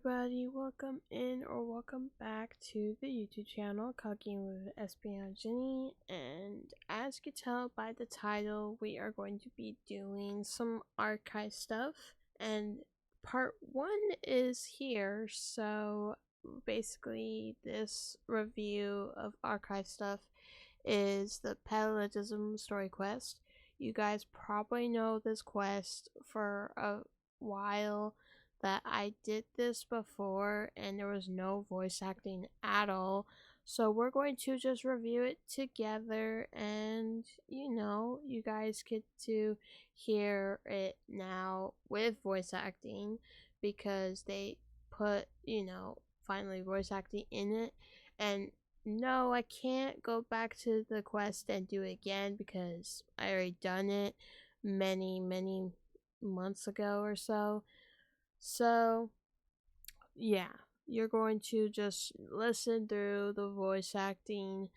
everybody, welcome in or welcome back to the YouTube channel Cooking with EspeonGinny, and as you can tell by the title, we are going to be doing some archive stuff, and part 1 is here. So basically this review of archive stuff is the Paralogism story quest. You guys probably know this quest for a while, that I did this before and there was no voice acting at all. So we're going to just review it together, and you guys get to hear it now with voice acting because they put, finally voice acting in it. And no, I can't go back to the quest and do it again because I already done it many months ago or so. So, yeah, you're going to just listen through the voice acting,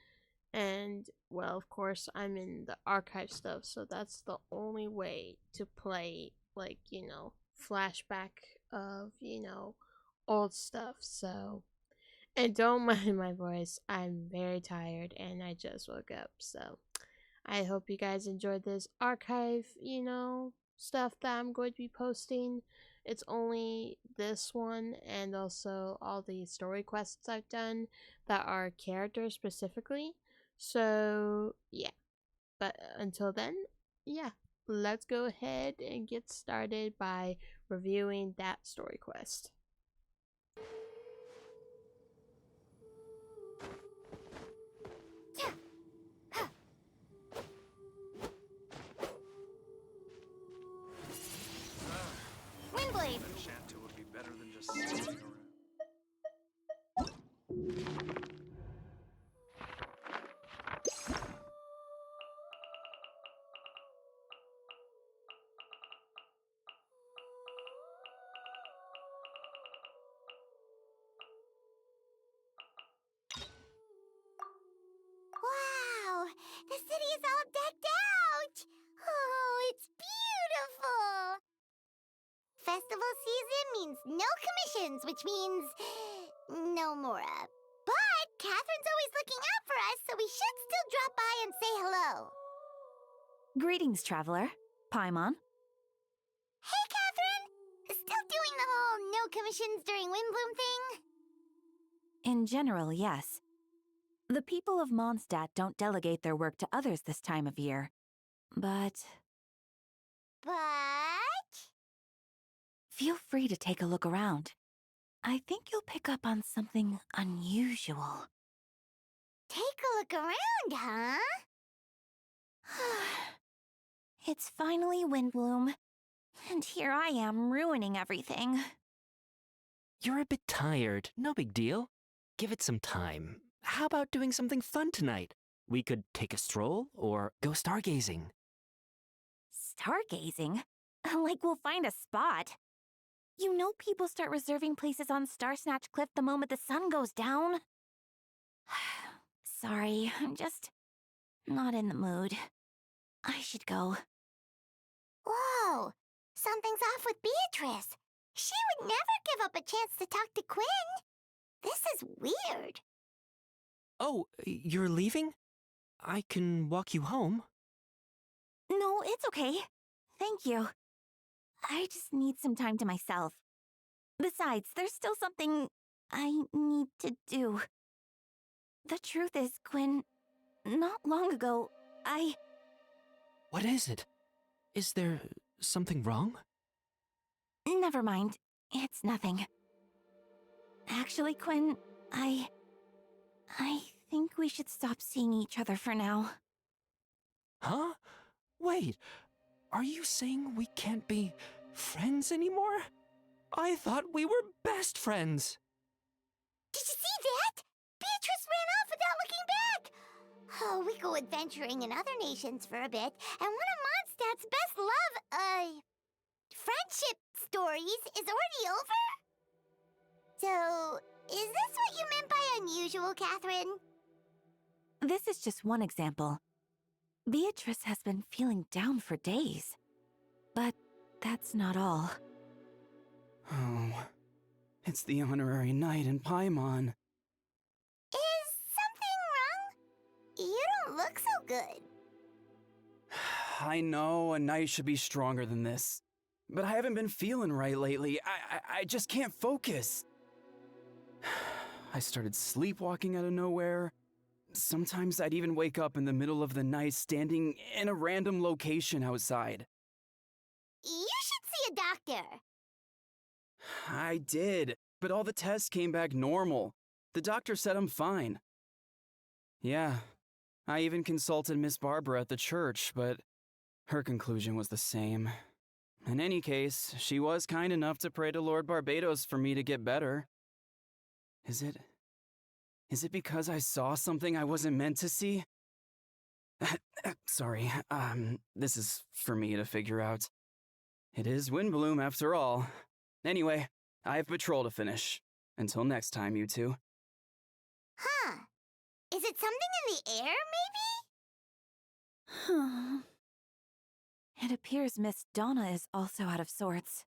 and, well, of course, I'm in the archive stuff, so that's the only way to play, like, flashback of, old stuff. So, and don't mind my voice, I'm very tired and I just woke up, so I hope you guys enjoyed this archive, stuff that I'm going to be posting. It's only this one and also all the story quests I've done that are characters specifically. So, yeah. But until then, yeah. Let's go ahead and get started by reviewing that story quest. Windblade! Shantu would be better than just sitting around. Wow! The city is all decked out! Oh, it's beautiful! Festival season means no commissions, which means no Mora. But Catherine's always looking out for us, so we should still drop by and say hello. Greetings, traveler. Paimon. Hey, Catherine! Still doing the whole no commissions during Windbloom thing? In general, yes. The people of Mondstadt don't delegate their work to others this time of year. But feel free to take a look around. I think you'll pick up on something unusual. Take a look around, huh? It's finally Windbloom, and here I am ruining everything. You're a bit tired. No big deal. Give it some time. How about doing something fun tonight? We could take a stroll or go stargazing. Stargazing? Like we'll find a spot. You know people start reserving places on Starsnatch Cliff the moment the sun goes down. Sorry, I'm just not in the mood. I should go. Whoa! Something's off with Beatrice. She would never give up a chance to talk to Quinn. This is weird. Oh, you're leaving? I can walk you home. No, it's okay. Thank you. I just need some time to myself. Besides, there's still something I need to do. The truth is, Quinn, not long ago, What is it? Is there something wrong? Never mind. It's nothing. Actually, Quinn, I think we should stop seeing each other for now. Huh? Wait, are you saying we can't be friends anymore? I thought we were best friends. Did you see that? Beatrice ran off without looking back. Oh, we go adventuring in other nations for a bit, and one of Mondstadt's best friendship stories is already over? So, is this what you meant by unusual, Catherine? This is just one example. Beatrice has been feeling down for days. But that's not all. Oh, It's the honorary knight in Paimon. Is something wrong? You don't look so good. I know a knight should be stronger than this, but I haven't been feeling right lately. I just can't focus. I started sleepwalking out of nowhere. Sometimes I'd even wake up in the middle of the night standing in a random location outside. You should see a doctor. I did, but all the tests came back normal. The doctor said I'm fine. Yeah, I even consulted Miss Barbara at the church, but her conclusion was the same. In any case, she was kind enough to pray to Lord Barbados for me to get better. Is it because I saw something I wasn't meant to see? Sorry, this is for me to figure out. It is Windbloom after all. Anyway, I have patrol to finish. Until next time, you two. Huh. Is it something in the air, maybe? It appears Miss Donna is also out of sorts.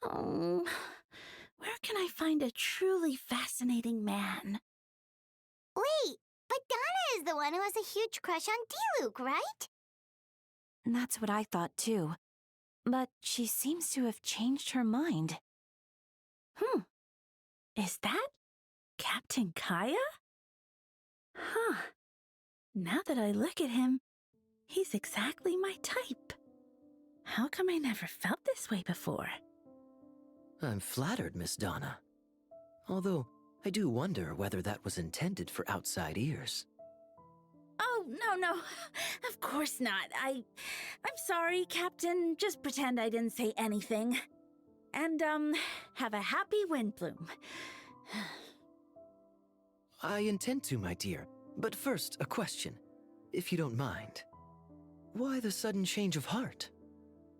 Oh, where can I find a truly fascinating man? Wait, but Donna is the one who has a huge crush on D-Luke, right? That's what I thought too. But she seems to have changed her mind. Is that Captain Kaya? Huh. Now that I look at him, he's exactly my type. How come I never felt this way before? I'm flattered, Miss Donna. Although, I do wonder whether that was intended for outside ears. Oh, no. Of course not. I'm sorry, Captain. Just pretend I didn't say anything. And, have a happy Windbloom. I intend to, my dear. But first, a question, if you don't mind. Why the sudden change of heart?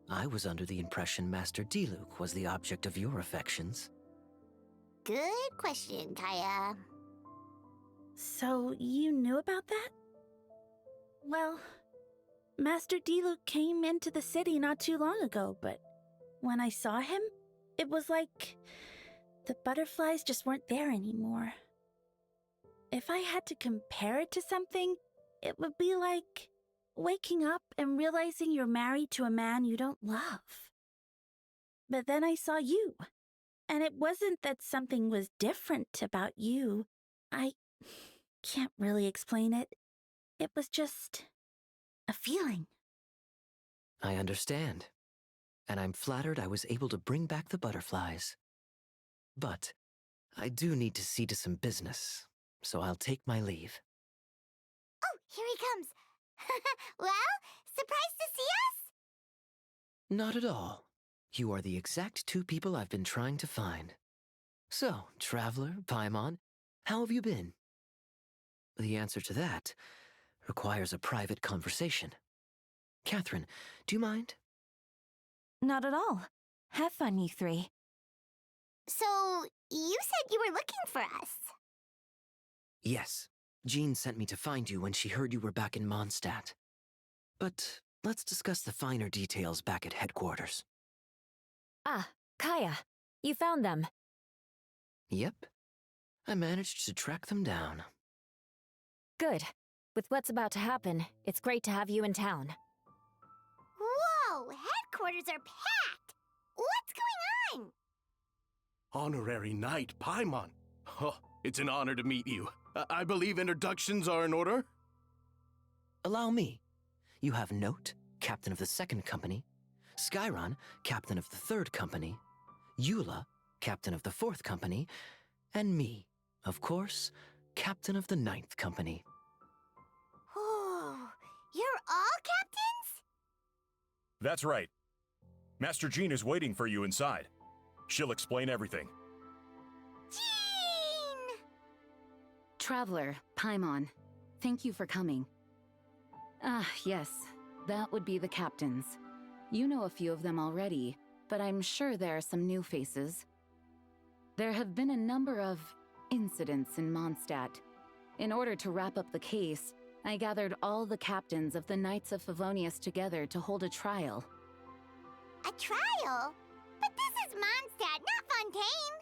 I was under the impression Master D-Luke was the object of your affections. Good question, Kaya. So, you knew about that? Well, Master D-Luke came into the city not too long ago, but when I saw him, it was like the butterflies just weren't there anymore. If I had to compare it to something, it would be like waking up and realizing you're married to a man you don't love. But then I saw you, and it wasn't that something was different about you. I can't really explain it. It was just a feeling. I understand. And I'm flattered I was able to bring back the butterflies. But I do need to see to some business, so I'll take my leave. Oh, here he comes. Well, surprised to see us? Not at all. You are the exact two people I've been trying to find. So, Traveler, Paimon, how have you been? The answer to that requires a private conversation. Catherine, do you mind? Not at all. Have fun, you three. So, you said you were looking for us. Yes. Jean sent me to find you when she heard you were back in Mondstadt. But let's discuss the finer details back at headquarters. Ah, Kaya, you found them. Yep. I managed to track them down. Good. With what's about to happen, it's great to have you in town. Whoa, headquarters are packed. What's going on? Honorary Knight Paimon. Oh, it's an honor to meet you. I believe introductions are in order? Allow me. You have Note, Captain of the 2nd Company, Skyron, Captain of the 3rd Company, Eula, Captain of the 4th Company, and me, of course, Captain of the 9th Company. Oh, you're all captains? That's right. Master Jean is waiting for you inside. She'll explain everything. Jean! Traveler, Paimon, thank you for coming. Ah, yes, that would be the captains. You know a few of them already, but I'm sure there are some new faces. There have been a number of incidents in Mondstadt. In order to wrap up the case, I gathered all the captains of the Knights of Favonius together to hold a trial. A trial? But this is Mondstadt, not Fontaine.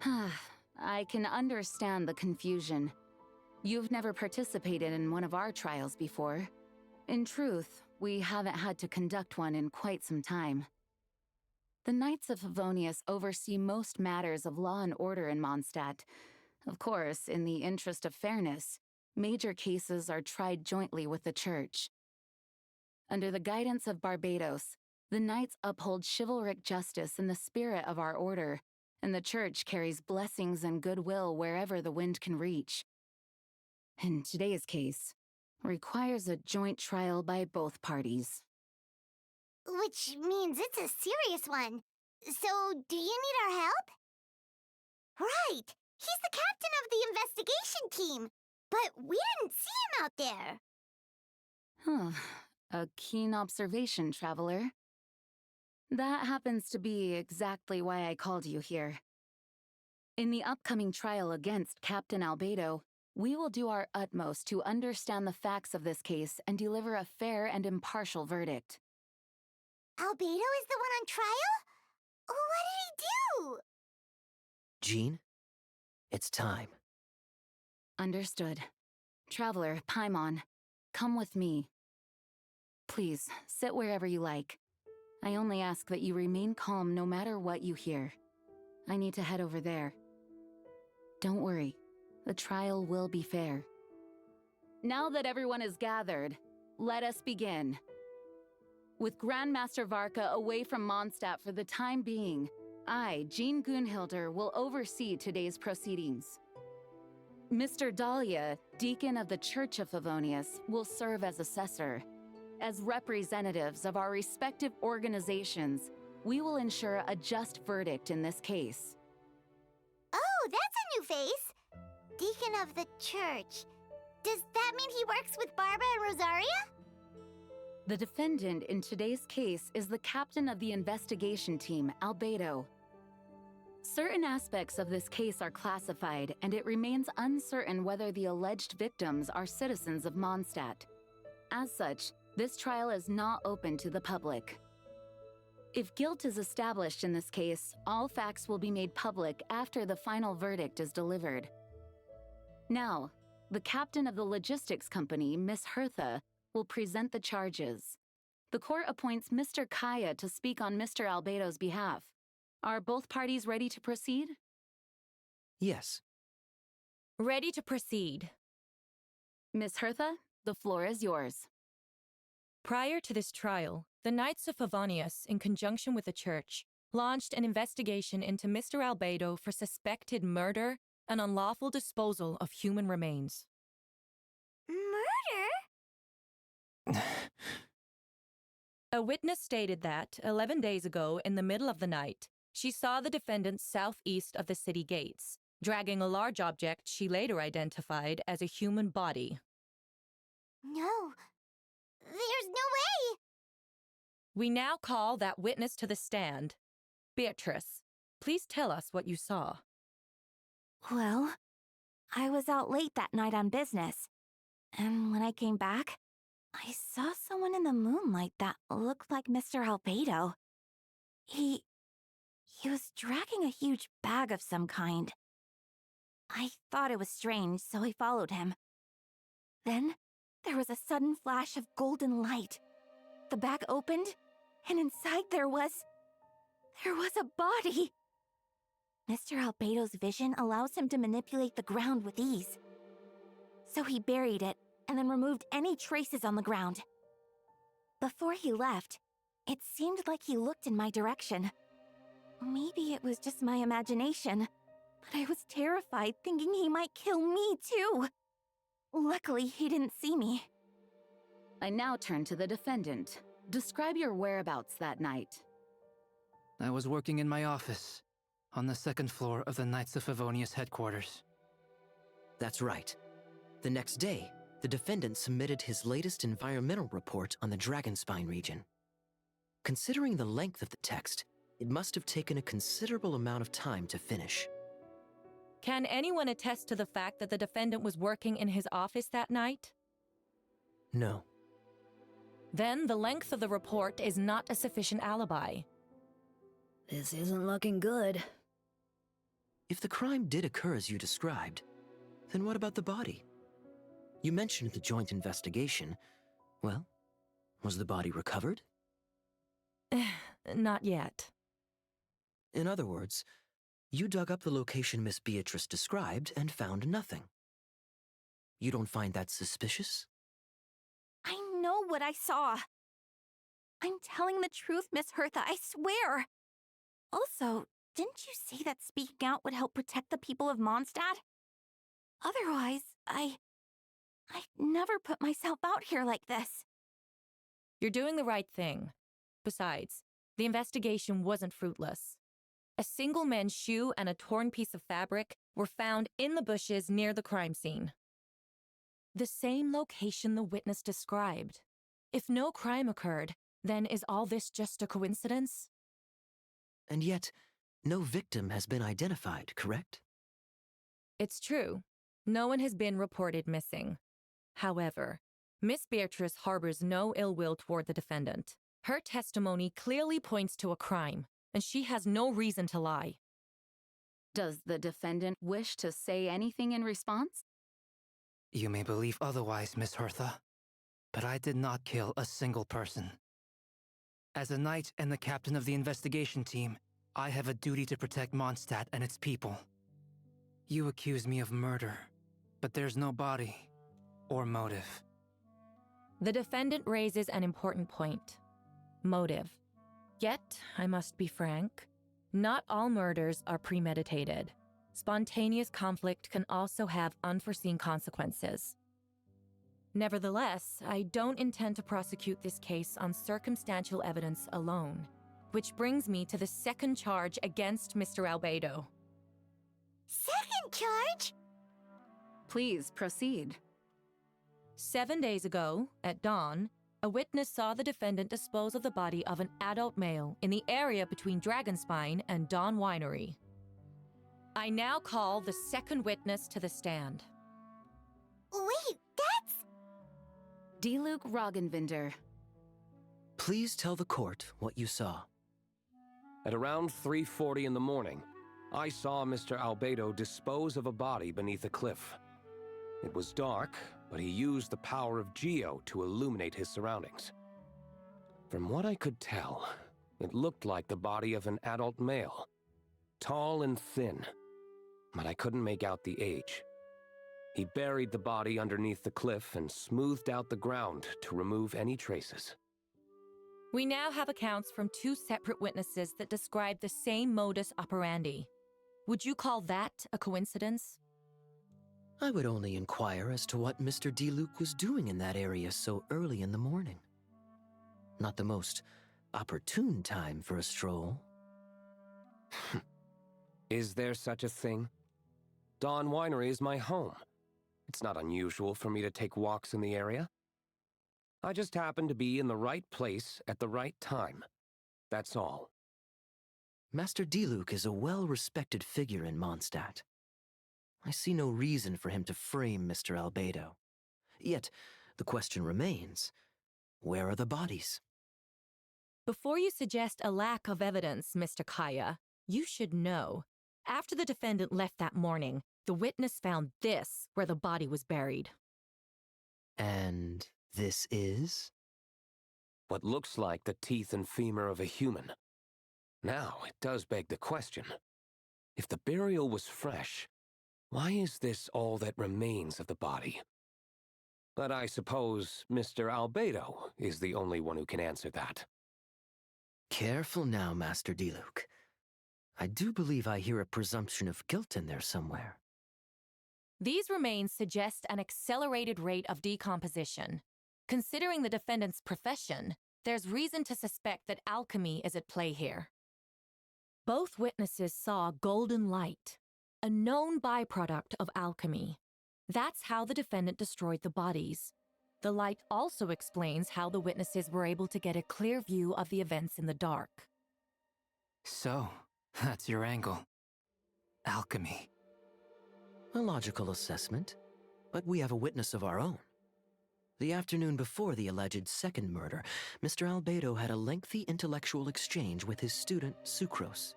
I can understand the confusion. You've never participated in one of our trials before. In truth, we haven't had to conduct one in quite some time. The Knights of Favonius oversee most matters of law and order in Mondstadt. Of course, in the interest of fairness, major cases are tried jointly with the Church. Under the guidance of Barbados, the Knights uphold chivalric justice in the spirit of our order, and the Church carries blessings and goodwill wherever the wind can reach. In today's case, requires a joint trial by both parties. Which means it's a serious one. So, do you need our help? Right! He's the captain of the investigation team, but we didn't see him out there. A keen observation, Traveler. That happens to be exactly why I called you here. In the upcoming trial against Captain Albedo, we will do our utmost to understand the facts of this case and deliver a fair and impartial verdict. Albedo is the one on trial? What did he do? Jean, it's time. Understood. Traveler, Paimon, come with me. Please, sit wherever you like. I only ask that you remain calm no matter what you hear. I need to head over there. Don't worry, the trial will be fair. Now that everyone is gathered, let us begin. With Grandmaster Varka away from Mondstadt for the time being, I, Jean Gunhilder, will oversee today's proceedings. Mr. Dahlia, Deacon of the Church of Favonius, will serve as assessor. As representatives of our respective organizations, we will ensure a just verdict in this case. Oh, that's a new face! Deacon of the Church. Does that mean he works with Barbara and Rosaria? The defendant in today's case is the captain of the investigation team, Albedo. Certain aspects of this case are classified, and it remains uncertain whether the alleged victims are citizens of Mondstadt. As such, this trial is not open to the public. If guilt is established in this case, all facts will be made public after the final verdict is delivered. Now, the captain of the logistics company, Miss Hertha, will present the charges. The court appoints Mr. Kaya to speak on Mr. Albedo's behalf. Are both parties ready to proceed? Yes. Ready to proceed. Miss Hertha, the floor is yours. Prior to this trial, the Knights of Favonius, in conjunction with the Church, launched an investigation into Mr. Albedo for suspected murder and unlawful disposal of human remains. Murder? A witness stated that, 11 days ago, in the middle of the night, she saw the defendant southeast of the city gates, dragging a large object she later identified as a human body. No. There's no way! We now call that witness to the stand. Beatrice, please tell us what you saw. Well, I was out late that night on business, and when I came back, I saw someone in the moonlight that looked like Mr. Albedo. He was dragging a huge bag of some kind. I thought it was strange, so I followed him. Then, there was a sudden flash of golden light. The bag opened, and inside there was a body. Mr. Albedo's vision allows him to manipulate the ground with ease. So he buried it, and then removed any traces on the ground. Before he left, it seemed like he looked in my direction. Maybe it was just my imagination, but I was terrified thinking he might kill me too. Luckily, he didn't see me. I now turn to the defendant. Describe your whereabouts that night. I was working in my office, on the second floor of the Knights of Favonius headquarters. That's right. The next day, the defendant submitted his latest environmental report on the Dragonspine region. Considering the length of the text, it must have taken a considerable amount of time to finish. Can anyone attest to the fact that the defendant was working in his office that night? No. Then the length of the report is not a sufficient alibi. This isn't looking good. If the crime did occur as you described, then what about the body? You mentioned the joint investigation. Well, was the body recovered? Not yet. In other words, you dug up the location Miss Beatrice described and found nothing. You don't find that suspicious? I know what I saw. I'm telling the truth, Miss Hertha, I swear. Also, didn't you say that speaking out would help protect the people of Mondstadt? Otherwise, I'd never put myself out here like this. You're doing the right thing. Besides, the investigation wasn't fruitless. A single man's shoe and a torn piece of fabric were found in the bushes near the crime scene. The same location the witness described. If no crime occurred, then is all this just a coincidence? And yet, no victim has been identified, correct? It's true. No one has been reported missing. However, Miss Beatrice harbors no ill will toward the defendant. Her testimony clearly points to a crime, and she has no reason to lie. Does the defendant wish to say anything in response? You may believe otherwise, Miss Hertha, but I did not kill a single person. As a knight and the captain of the investigation team, I have a duty to protect Mondstadt and its people. You accuse me of murder, but there's no body or motive. The defendant raises an important point. Motive. Yet, I must be frank, not all murders are premeditated. Spontaneous conflict can also have unforeseen consequences. Nevertheless, I don't intend to prosecute this case on circumstantial evidence alone, which brings me to the second charge against Mr. Albedo. Second charge? Please proceed. 7 days ago, at dawn, a witness saw the defendant dispose of the body of an adult male in the area between Dragonspine and Dawn Winery. I now call the second witness to the stand. Wait, that's... Diluc Roggenvinder. Please tell the court what you saw. At around 3:40 in the morning, I saw Mr. Albedo dispose of a body beneath a cliff. It was dark, but he used the power of Geo to illuminate his surroundings. From what I could tell, it looked like the body of an adult male, tall and thin, but I couldn't make out the age. He buried the body underneath the cliff and smoothed out the ground to remove any traces. We now have accounts from two separate witnesses that describe the same modus operandi. Would you call that a coincidence? I would only inquire as to what Mr. Diluc was doing in that area so early in the morning. Not the most opportune time for a stroll. Is there such a thing? Dawn Winery is my home. It's not unusual for me to take walks in the area. I just happen to be in the right place at the right time. That's all. Master Diluc is a well-respected figure in Mondstadt. I see no reason for him to frame Mr. Albedo. Yet, the question remains, where are the bodies? Before you suggest a lack of evidence, Mr. Kaya, you should know. After the defendant left that morning, the witness found this where the body was buried. And this is? What looks like the teeth and femur of a human. Now, it does beg the question. If the burial was fresh, why is this all that remains of the body? But I suppose Mr. Albedo is the only one who can answer that. Careful now, Master Diluc. I do believe I hear a presumption of guilt in there somewhere. These remains suggest an accelerated rate of decomposition. Considering the defendant's profession, there's reason to suspect that alchemy is at play here. Both witnesses saw golden light, a known byproduct of alchemy. That's how the defendant destroyed the bodies. The light also explains how the witnesses were able to get a clear view of the events in the dark. So, that's your angle. Alchemy. A logical assessment, but we have a witness of our own. The afternoon before the alleged second murder, Mr. Albedo had a lengthy intellectual exchange with his student, Sucrose.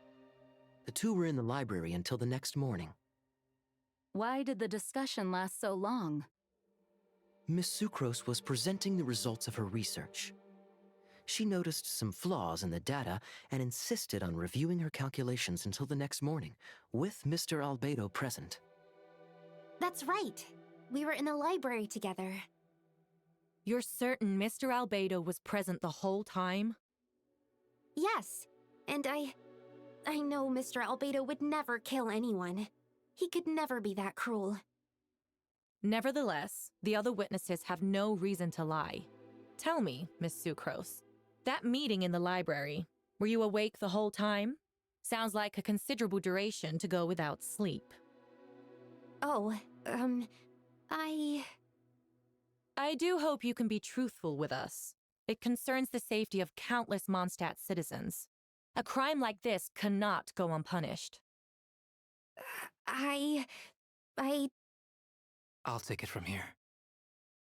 The two were in the library until the next morning. Why did the discussion last so long? Miss Sucrose was presenting the results of her research. She noticed some flaws in the data and insisted on reviewing her calculations until the next morning, with Mr. Albedo present. That's right. We were in the library together. You're certain Mr. Albedo was present the whole time? Yes, and I know Mr. Albedo would never kill anyone. He could never be that cruel. Nevertheless, the other witnesses have no reason to lie. Tell me, Miss Sucrose, that meeting in the library, were you awake the whole time? Sounds like a considerable duration to go without sleep. Oh, I do hope you can be truthful with us. It concerns the safety of countless Mondstadt citizens. A crime like this cannot go unpunished. I'll take it from here.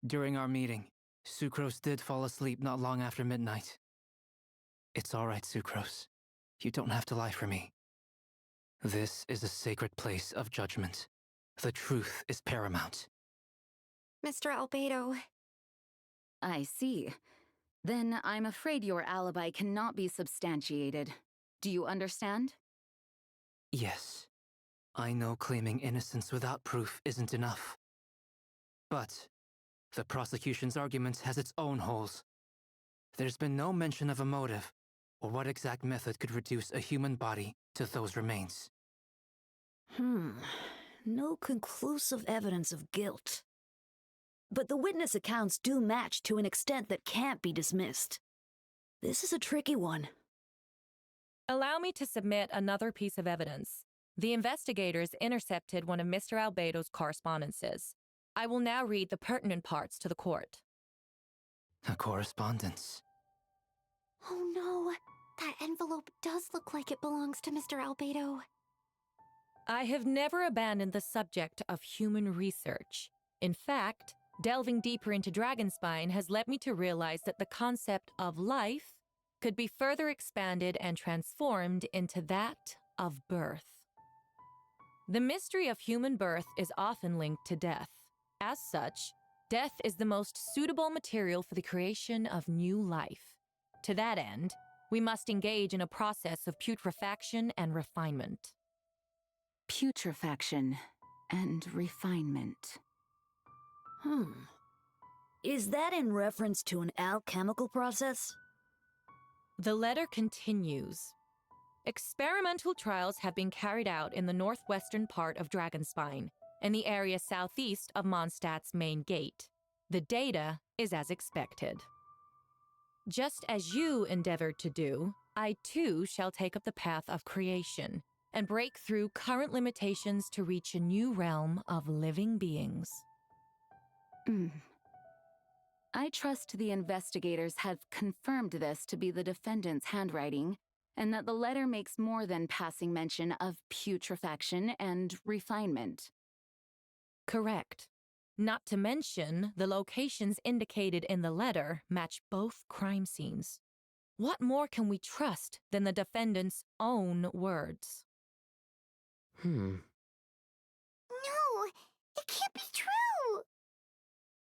During our meeting, Sucrose did fall asleep not long after midnight. It's all right, Sucrose. You don't have to lie for me. This is a sacred place of judgment. The truth is paramount. Mr. Albedo. I see. Then I'm afraid your alibi cannot be substantiated. Do you understand? Yes. I know claiming innocence without proof isn't enough. But the prosecution's argument has its own holes. There's been no mention of a motive, or what exact method could reduce a human body to those remains. No conclusive evidence of guilt. But the witness accounts do match to an extent that can't be dismissed. This is a tricky one. Allow me to submit another piece of evidence. The investigators intercepted one of Mr. Albedo's correspondences. I will now read the pertinent parts to the court. A correspondence. Oh no, that envelope does look like it belongs to Mr. Albedo. I have never abandoned the subject of human research. In fact, delving deeper into Dragonspine has led me to realize that the concept of life could be further expanded and transformed into that of birth. The mystery of human birth is often linked to death. As such, death is the most suitable material for the creation of new life. To that end, we must engage in a process of putrefaction and refinement. Putrefaction and refinement. Is that in reference to an alchemical process? The letter continues. Experimental trials have been carried out in the northwestern part of Dragonspine, in the area southeast of Mondstadt's main gate. The data is as expected. Just as you endeavored to do, I too shall take up the path of creation and break through current limitations to reach a new realm of living beings. I trust the investigators have confirmed this to be the defendant's handwriting, and that the letter makes more than passing mention of putrefaction and refinement. Correct. Not to mention, the locations indicated in the letter match both crime scenes. What more can we trust than the defendant's own words? No, it can't be true.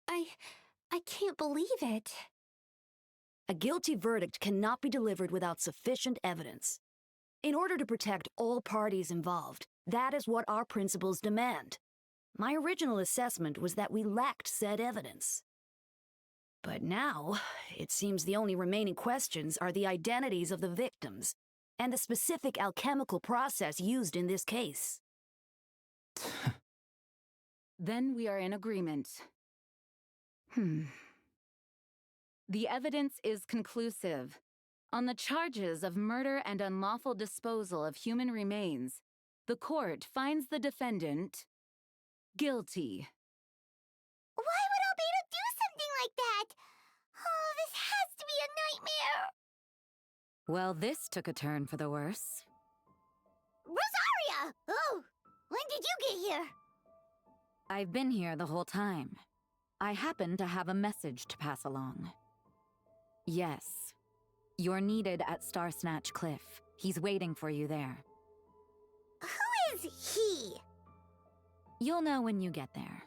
I can't believe it. A guilty verdict cannot be delivered without sufficient evidence. In order to protect all parties involved, that is what our principles demand. My original assessment was that we lacked said evidence. But now, it seems the only remaining questions are the identities of the victims and the specific alchemical process used in this case. Then we are in agreement. The evidence is conclusive. On the charges of murder and unlawful disposal of human remains, the court finds the defendant guilty. Why would Albedo do something like that? Oh, this has to be a nightmare. Well, this took a turn for the worse. Rosaria! Oh, when did you get here? I've been here the whole time. I happen to have a message to pass along. Yes, you're needed at Starsnatch Cliff. He's waiting for you there. he? You'll know when you get there.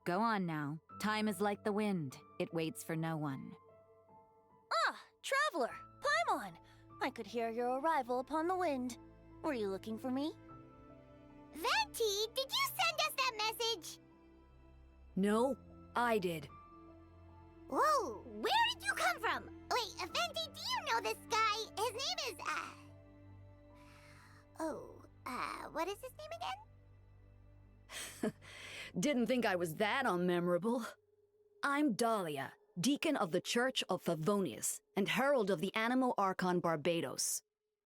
Go on now. Time is like the wind. It waits for no one. Ah, Traveler! Paimon! I could hear your arrival upon the wind. Were you looking for me? Venti, did you send us that message? No, I did. Whoa, where did you come from? Wait, Venti, do you know this guy? His name is, what is his name again? Didn't think I was that unmemorable. I'm Dahlia, Deacon of the Church of Favonius, and Herald of the Animo Archon Barbados.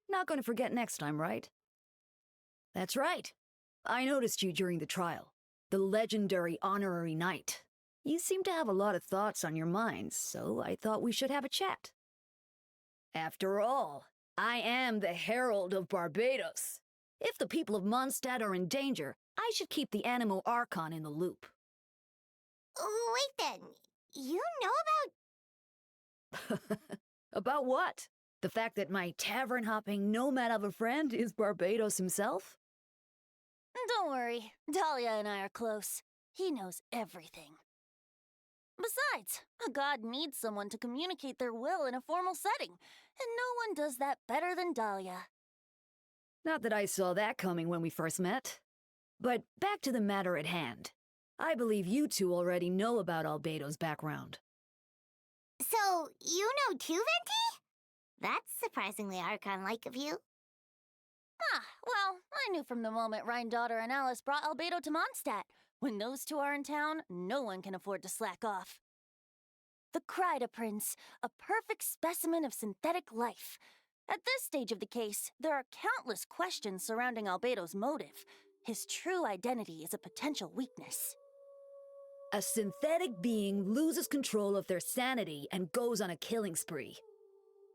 Not gonna forget next time, right? That's right. I noticed you during the trial. The legendary honorary knight. You seem to have a lot of thoughts on your mind, so I thought we should have a chat. After all, I am the Herald of Barbados. If the people of Mondstadt are in danger, I should keep the Animo Archon in the loop. Wait then, you know about... About what? The fact that my tavern-hopping nomad of a friend is Barbados himself? Don't worry, Dahlia and I are close. He knows everything. Besides, a god needs someone to communicate their will in a formal setting, and no one does that better than Dahlia. Not that I saw that coming when we first met. But back to the matter at hand. I believe you two already know about Albedo's background. So, you know too, Venti? That's surprisingly Archon-like of you. Ah, well, I knew from the moment Rhine-daughter and Alice brought Albedo to Mondstadt. When those two are in town, no one can afford to slack off. The Kryda Prince, a perfect specimen of synthetic life. At this stage of the case, there are countless questions surrounding Albedo's motive. His true identity is a potential weakness. A synthetic being loses control of their sanity and goes on a killing spree.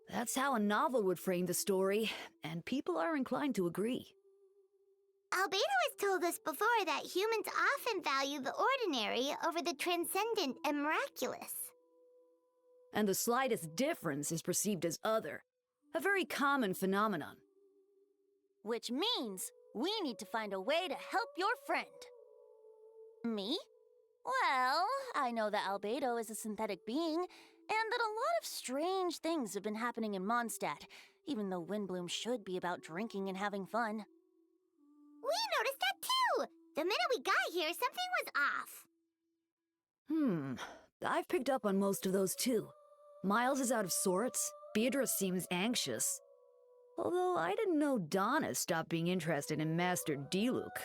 That's how a novel would frame the story, and people are inclined to agree. Albedo has told us before that humans often value the ordinary over the transcendent and miraculous. And the slightest difference is perceived as other. A very common phenomenon. Which means we need to find a way to help your friend. Me? Well, I know that Albedo is a synthetic being, and that a lot of strange things have been happening in Mondstadt, even though Windbloom should be about drinking and having fun. We noticed that too! The minute we got here, something was off. I've picked up on most of those too. Miles is out of sorts, Beatrice seems anxious. Although I didn't know Donna stopped being interested in Master Diluc.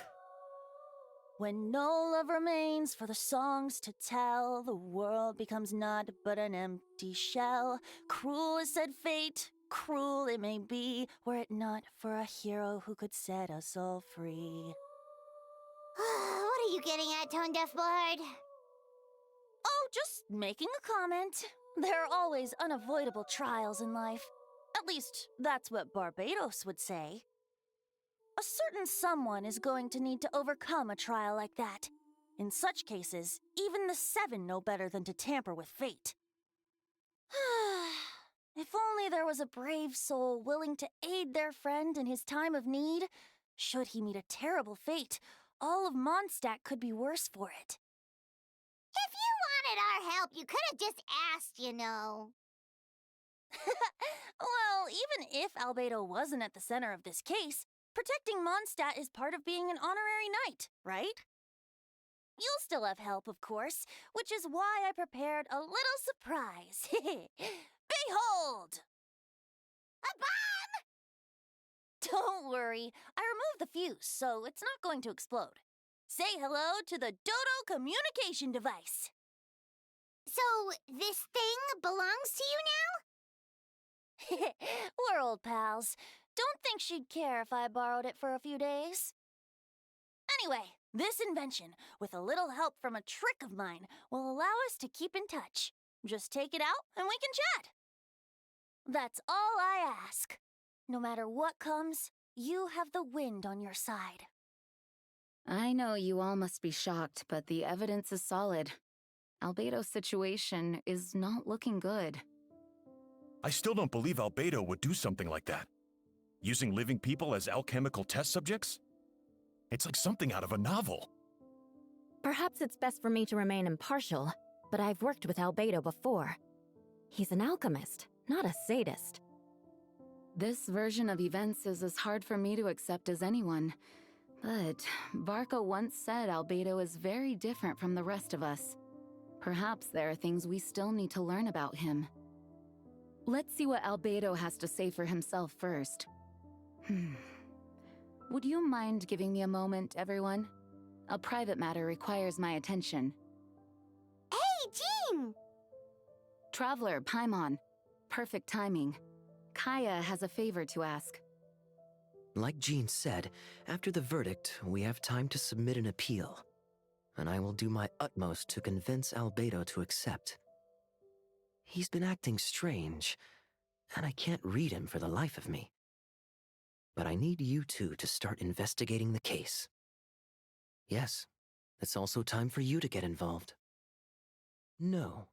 When no love remains for the songs to tell, the world becomes naught but an empty shell. Cruel is said fate, cruel it may be, were it not for a hero who could set us all free. What are you getting at, Tone Deaf Bard? Oh, just making a comment. There are always unavoidable trials in life. At least, that's what Barbados would say. A certain someone is going to need to overcome a trial like that. In such cases, even the Seven know better than to tamper with fate. If only there was a brave soul willing to aid their friend in his time of need. Should he meet a terrible fate, all of Mondstadt could be worse for it. If you wanted our help, you could have just asked, you know. Well, even if Albedo wasn't at the center of this case, protecting Mondstadt is part of being an honorary knight, right? You'll still have help, of course, which is why I prepared a little surprise. Behold! A bomb! Don't worry, I removed the fuse, so it's not going to explode. Say hello to the Dodo communication device. So, this thing belongs to you now? We're old pals. Don't think she'd care if I borrowed it for a few days. Anyway, this invention, with a little help from a trick of mine, will allow us to keep in touch. Just take it out and we can chat. That's all I ask. No matter what comes, you have the wind on your side. I know you all must be shocked, but the evidence is solid. Albedo's situation is not looking good. I still don't believe Albedo would do something like that. Using living people as alchemical test subjects? It's like something out of a novel. Perhaps it's best for me to remain impartial, but I've worked with Albedo before. He's an alchemist, not a sadist. This version of events is as hard for me to accept as anyone. But Varka once said Albedo is very different from the rest of us. Perhaps there are things we still need to learn about him. Let's see what Albedo has to say for himself first. Would you mind giving me a moment, everyone? A private matter requires my attention. Hey, Jean! Traveler, Paimon. Perfect timing. Kaya has a favor to ask. Like Jean said, after the verdict, we have time to submit an appeal. And I will do my utmost to convince Albedo to accept. He's been acting strange, and I can't read him for the life of me. But I need you two to start investigating the case. Yes, it's also time for you to get involved. No,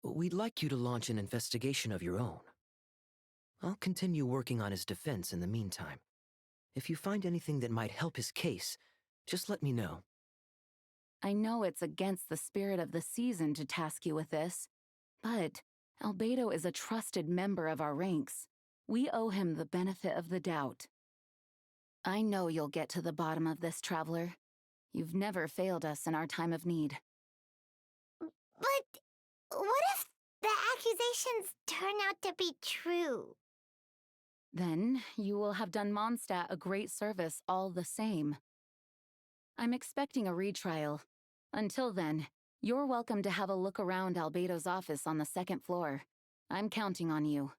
we'd like you to launch an investigation of your own. I'll continue working on his defense in the meantime. If you find anything that might help his case, just let me know. I know it's against the spirit of the season to task you with this, but Albedo is a trusted member of our ranks. We owe him the benefit of the doubt. I know you'll get to the bottom of this, Traveler. You've never failed us in our time of need. But what if the accusations turn out to be true? Then you will have done Mondstadt a great service all the same. I'm expecting a retrial. Until then, you're welcome to have a look around Albedo's office on the second floor. I'm counting on you.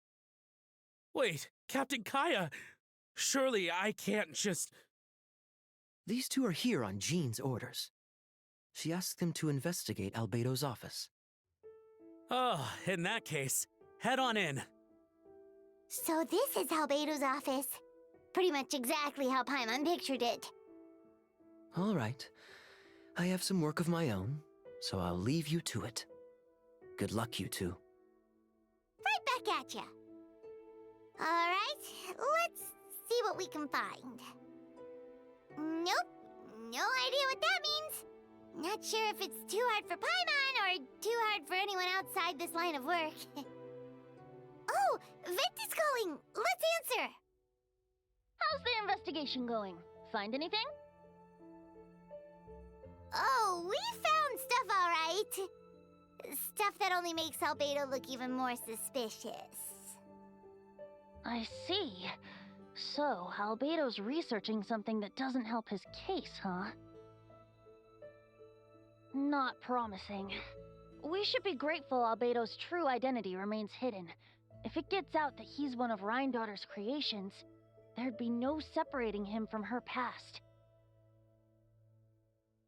Wait, Captain Kaya! Surely I can't just... These two are here on Jean's orders. She asked them to investigate Albedo's office. Oh, in that case, head on in. So this is Albedo's office. Pretty much exactly how Paimon pictured it. All right. I have some work of my own, so I'll leave you to it. Good luck, you two. Right back at ya. Alright, let's see what we can find. Nope, no idea what that means. Not sure if it's too hard for Paimon or too hard for anyone outside this line of work. Oh, Vent is calling! Let's answer! How's the investigation going? Find anything? Oh, we found stuff alright. Stuff that only makes Albedo look even more suspicious. I see. So, Albedo's researching something that doesn't help his case, huh? Not promising. We should be grateful Albedo's true identity remains hidden. If it gets out that he's one of Rhindaughter's creations, there'd be no separating him from her past.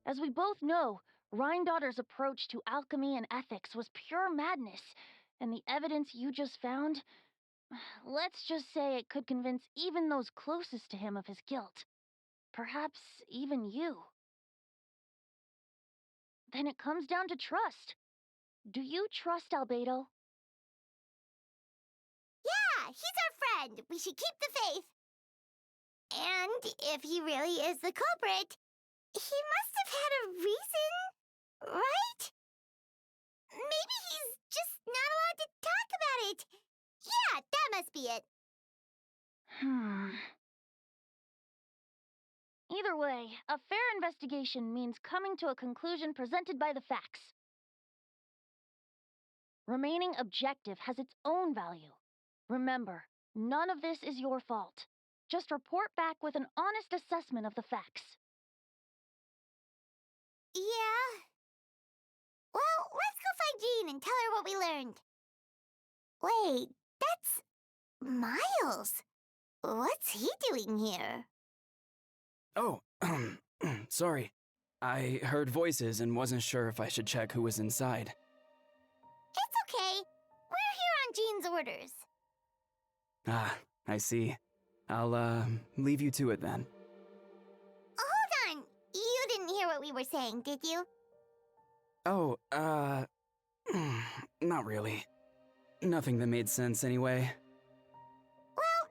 As we both know, Rhindaughter's approach to alchemy and ethics was pure madness, and the evidence you just found, let's just say it could convince even those closest to him of his guilt. Perhaps even you. Then it comes down to trust. Do you trust Albedo? Yeah, he's our friend. We should keep the faith. And if he really is the culprit, he must have had a reason, right? Maybe he's just not allowed to talk about it. Yeah, that must be it. Either way, a fair investigation means coming to a conclusion presented by the facts. Remaining objective has its own value. Remember, none of this is your fault. Just report back with an honest assessment of the facts. Yeah. Well, let's go find Jean and tell her what we learned. Wait, that's Miles. What's he doing here? Oh, sorry. I heard voices and wasn't sure if I should check who was inside. It's okay. We're here on Jean's orders. Ah, I see. I'll, leave you to it then. Hold on. You didn't hear what we were saying, did you? Oh, not really. Nothing that made sense anyway. Well,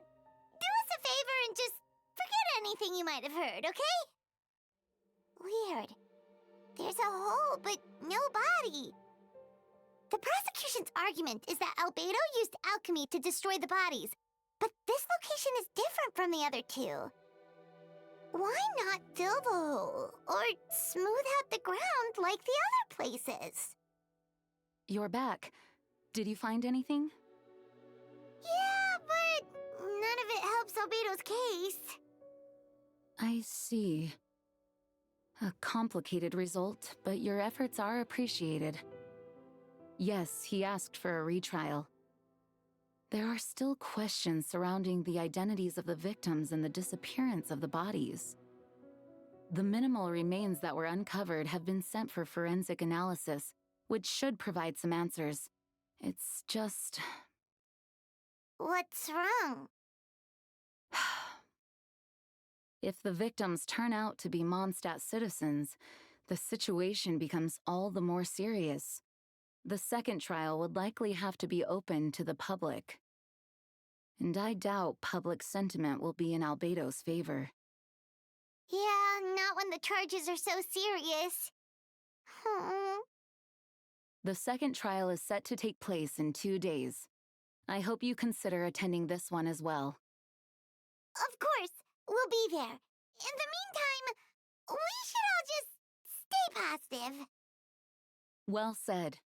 do us a favor and just forget anything you might have heard, okay? Weird. There's a hole, but no body. The prosecution's argument is that Albedo used alchemy to destroy the bodies, but this location is different from the other two. Why not fill the hole, or smooth out the ground like the other places? You're back. Did you find anything? Yeah, but none of it helps Albedo's case. I see. A complicated result, but your efforts are appreciated. Yes, he asked for a retrial. There are still questions surrounding the identities of the victims and the disappearance of the bodies. The minimal remains that were uncovered have been sent for forensic analysis, which should provide some answers. It's just... What's wrong? If the victims turn out to be Mondstadt citizens, the situation becomes all the more serious. The second trial would likely have to be open to the public. And I doubt public sentiment will be in Albedo's favor. Yeah, not when the charges are so serious. The second trial is set to take place in 2 days. I hope you consider attending this one as well. Of course, we'll be there. In the meantime, we should all just stay positive. Well said.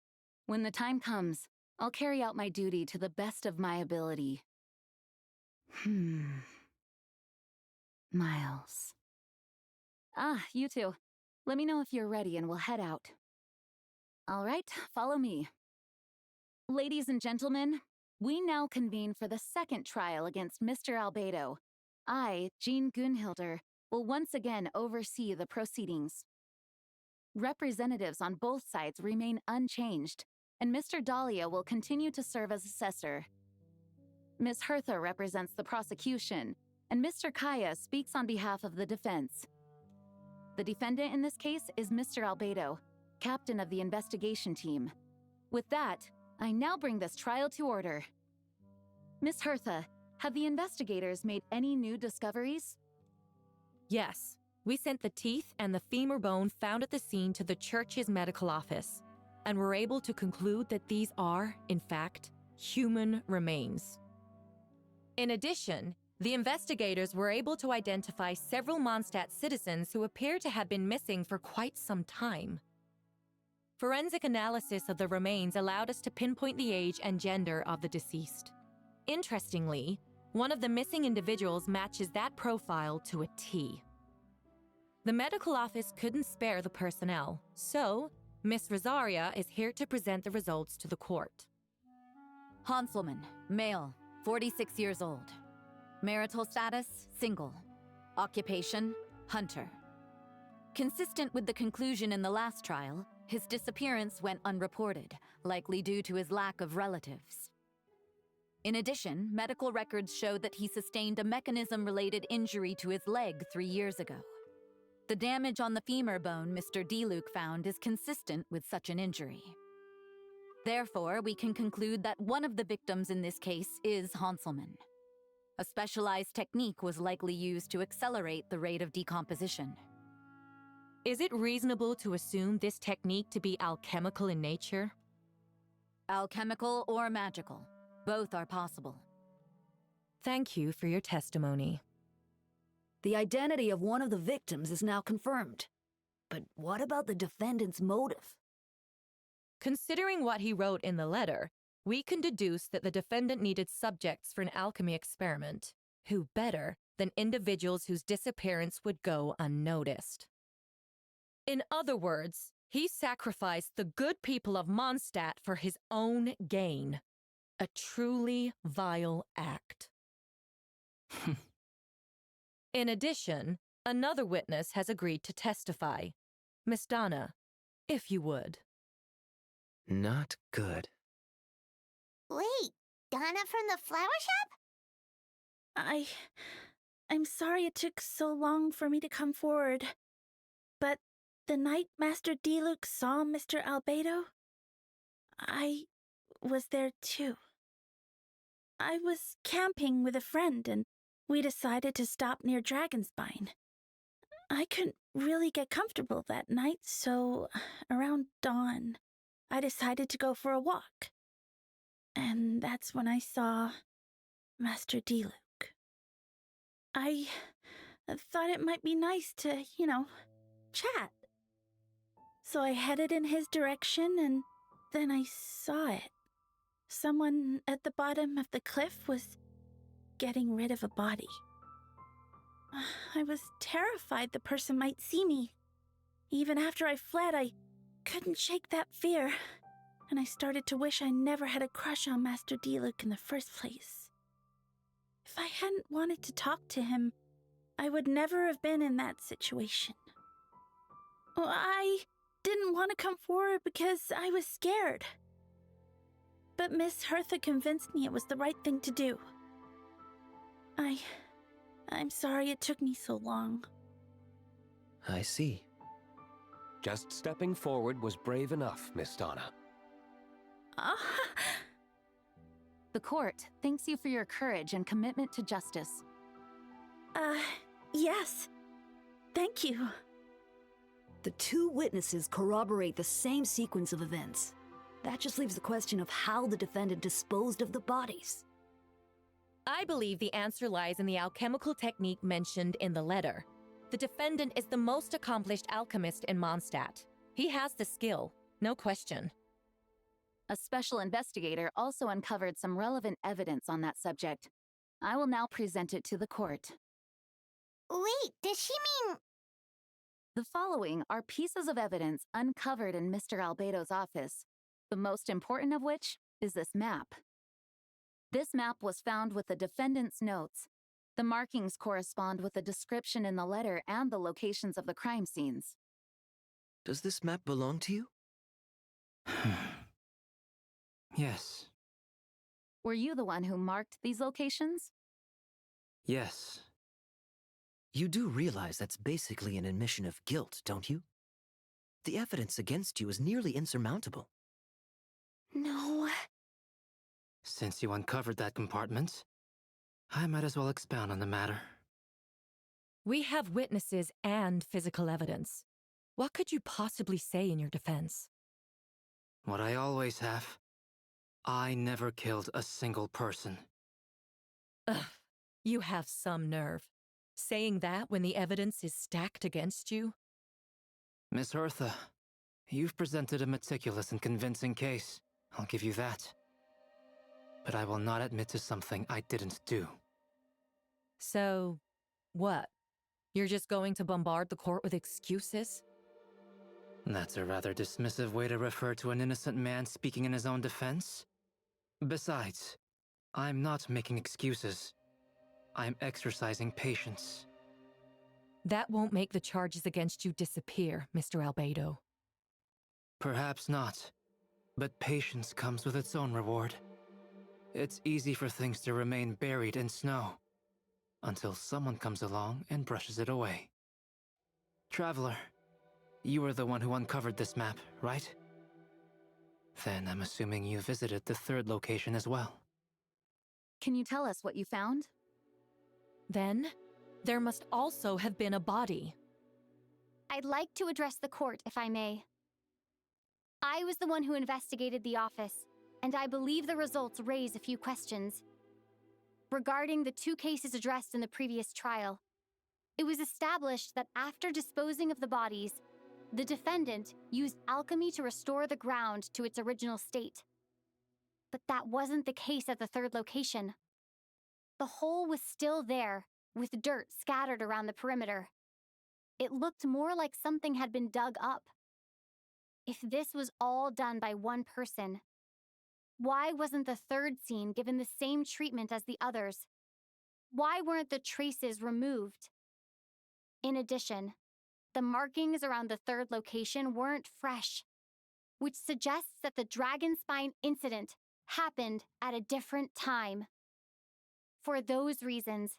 When the time comes, I'll carry out my duty to the best of my ability. Miles. Ah, you two. Let me know if you're ready and we'll head out. All right, follow me. Ladies and gentlemen, we now convene for the second trial against Mr. Albedo. I, Jean Gunhilder, will once again oversee the proceedings. Representatives on both sides remain unchanged, and Mr. Dahlia will continue to serve as assessor. Ms. Hertha represents the prosecution, and Mr. Kaya speaks on behalf of the defense. The defendant in this case is Mr. Albedo, captain of the investigation team. With that, I now bring this trial to order. Ms. Hertha, have the investigators made any new discoveries? Yes. We sent the teeth and the femur bone found at the scene to the church's medical office, and were able to conclude that these are, in fact, human remains. In addition, the investigators were able to identify several Mondstadt citizens who appear to have been missing for quite some time. Forensic analysis of the remains allowed us to pinpoint the age and gender of the deceased. Interestingly, one of the missing individuals matches that profile to a T. The medical office couldn't spare the personnel, so Miss Rosaria is here to present the results to the court. Hanselman, male, 46 years old. Marital status, single. Occupation, hunter. Consistent with the conclusion in the last trial, his disappearance went unreported, likely due to his lack of relatives. In addition, medical records show that he sustained a mechanism-related injury to his leg 3 years ago. The damage on the femur bone Mr. Diluc found is consistent with such an injury. Therefore, we can conclude that one of the victims in this case is Hanselman. A specialized technique was likely used to accelerate the rate of decomposition. Is it reasonable to assume this technique to be alchemical in nature? Alchemical or magical, both are possible. Thank you for your testimony. The identity of one of the victims is now confirmed. But what about the defendant's motive? Considering what he wrote in the letter, we can deduce that the defendant needed subjects for an alchemy experiment. Who better than individuals whose disappearance would go unnoticed? In other words, he sacrificed the good people of Mondstadt for his own gain. A truly vile act. In addition, another witness has agreed to testify. Miss Donna, if you would. Not good. Wait, Donna from the flower shop? I'm sorry it took so long for me to come forward. But the night Master Diluc saw Mr. Albedo, I was there too. I was camping with a friend and we decided to stop near Dragonspine. I couldn't really get comfortable that night, so around dawn, I decided to go for a walk. And that's when I saw Master D-Luke. I thought it might be nice to, chat. So I headed in his direction, and then I saw it. Someone at the bottom of the cliff was getting rid of a body. I was terrified the person might see me. Even after I fled, I couldn't shake that fear, and I started to wish I never had a crush on Master D-Luke in the first place. If I hadn't wanted to talk to him, I would never have been in that situation. I didn't want to come forward because I was scared. But Miss Hertha convinced me it was the right thing to do. I'm sorry it took me so long. I see. Just stepping forward was brave enough, Miss Donna. The court thanks you for your courage and commitment to justice. Yes. Thank you. The two witnesses corroborate the same sequence of events. That just leaves the question of how the defendant disposed of the bodies. I believe the answer lies in the alchemical technique mentioned in the letter. The defendant is the most accomplished alchemist in Mondstadt. He has the skill, no question. A special investigator also uncovered some relevant evidence on that subject. I will now present it to the court. Wait, does she mean... The following are pieces of evidence uncovered in Mr. Albedo's office, the most important of which is this map. This map was found with the defendant's notes. The markings correspond with the description in the letter and the locations of the crime scenes. Does this map belong to you? Yes. Were you the one who marked these locations? Yes. You do realize that's basically an admission of guilt, don't you? The evidence against you is nearly insurmountable. No. Since you uncovered that compartment, I might as well expound on the matter. We have witnesses and physical evidence. What could you possibly say in your defense? What I always have. I never killed a single person. Ugh, you have some nerve. Saying that when the evidence is stacked against you? Miss Hertha, you've presented a meticulous and convincing case. I'll give you that. But I will not admit to something I didn't do. So, what? You're just going to bombard the court with excuses? That's a rather dismissive way to refer to an innocent man speaking in his own defense. Besides, I'm not making excuses. I'm exercising patience. That won't make the charges against you disappear, Mr. Albedo. Perhaps not, but patience comes with its own reward. It's easy for things to remain buried in snow, until someone comes along and brushes it away. Traveler, you were the one who uncovered this map, right? Then I'm assuming you visited the third location as well. Can you tell us what you found? Then, there must also have been a body. I'd like to address the court, if I may. I was the one who investigated the office, and I believe the results raise a few questions. Regarding the two cases addressed in the previous trial, it was established that after disposing of the bodies, the defendant used alchemy to restore the ground to its original state. But that wasn't the case at the third location. The hole was still there, with dirt scattered around the perimeter. It looked more like something had been dug up. If this was all done by one person, why wasn't the third scene given the same treatment as the others? Why weren't the traces removed? In addition, the markings around the third location weren't fresh, which suggests that the dragon spine incident happened at a different time. For those reasons,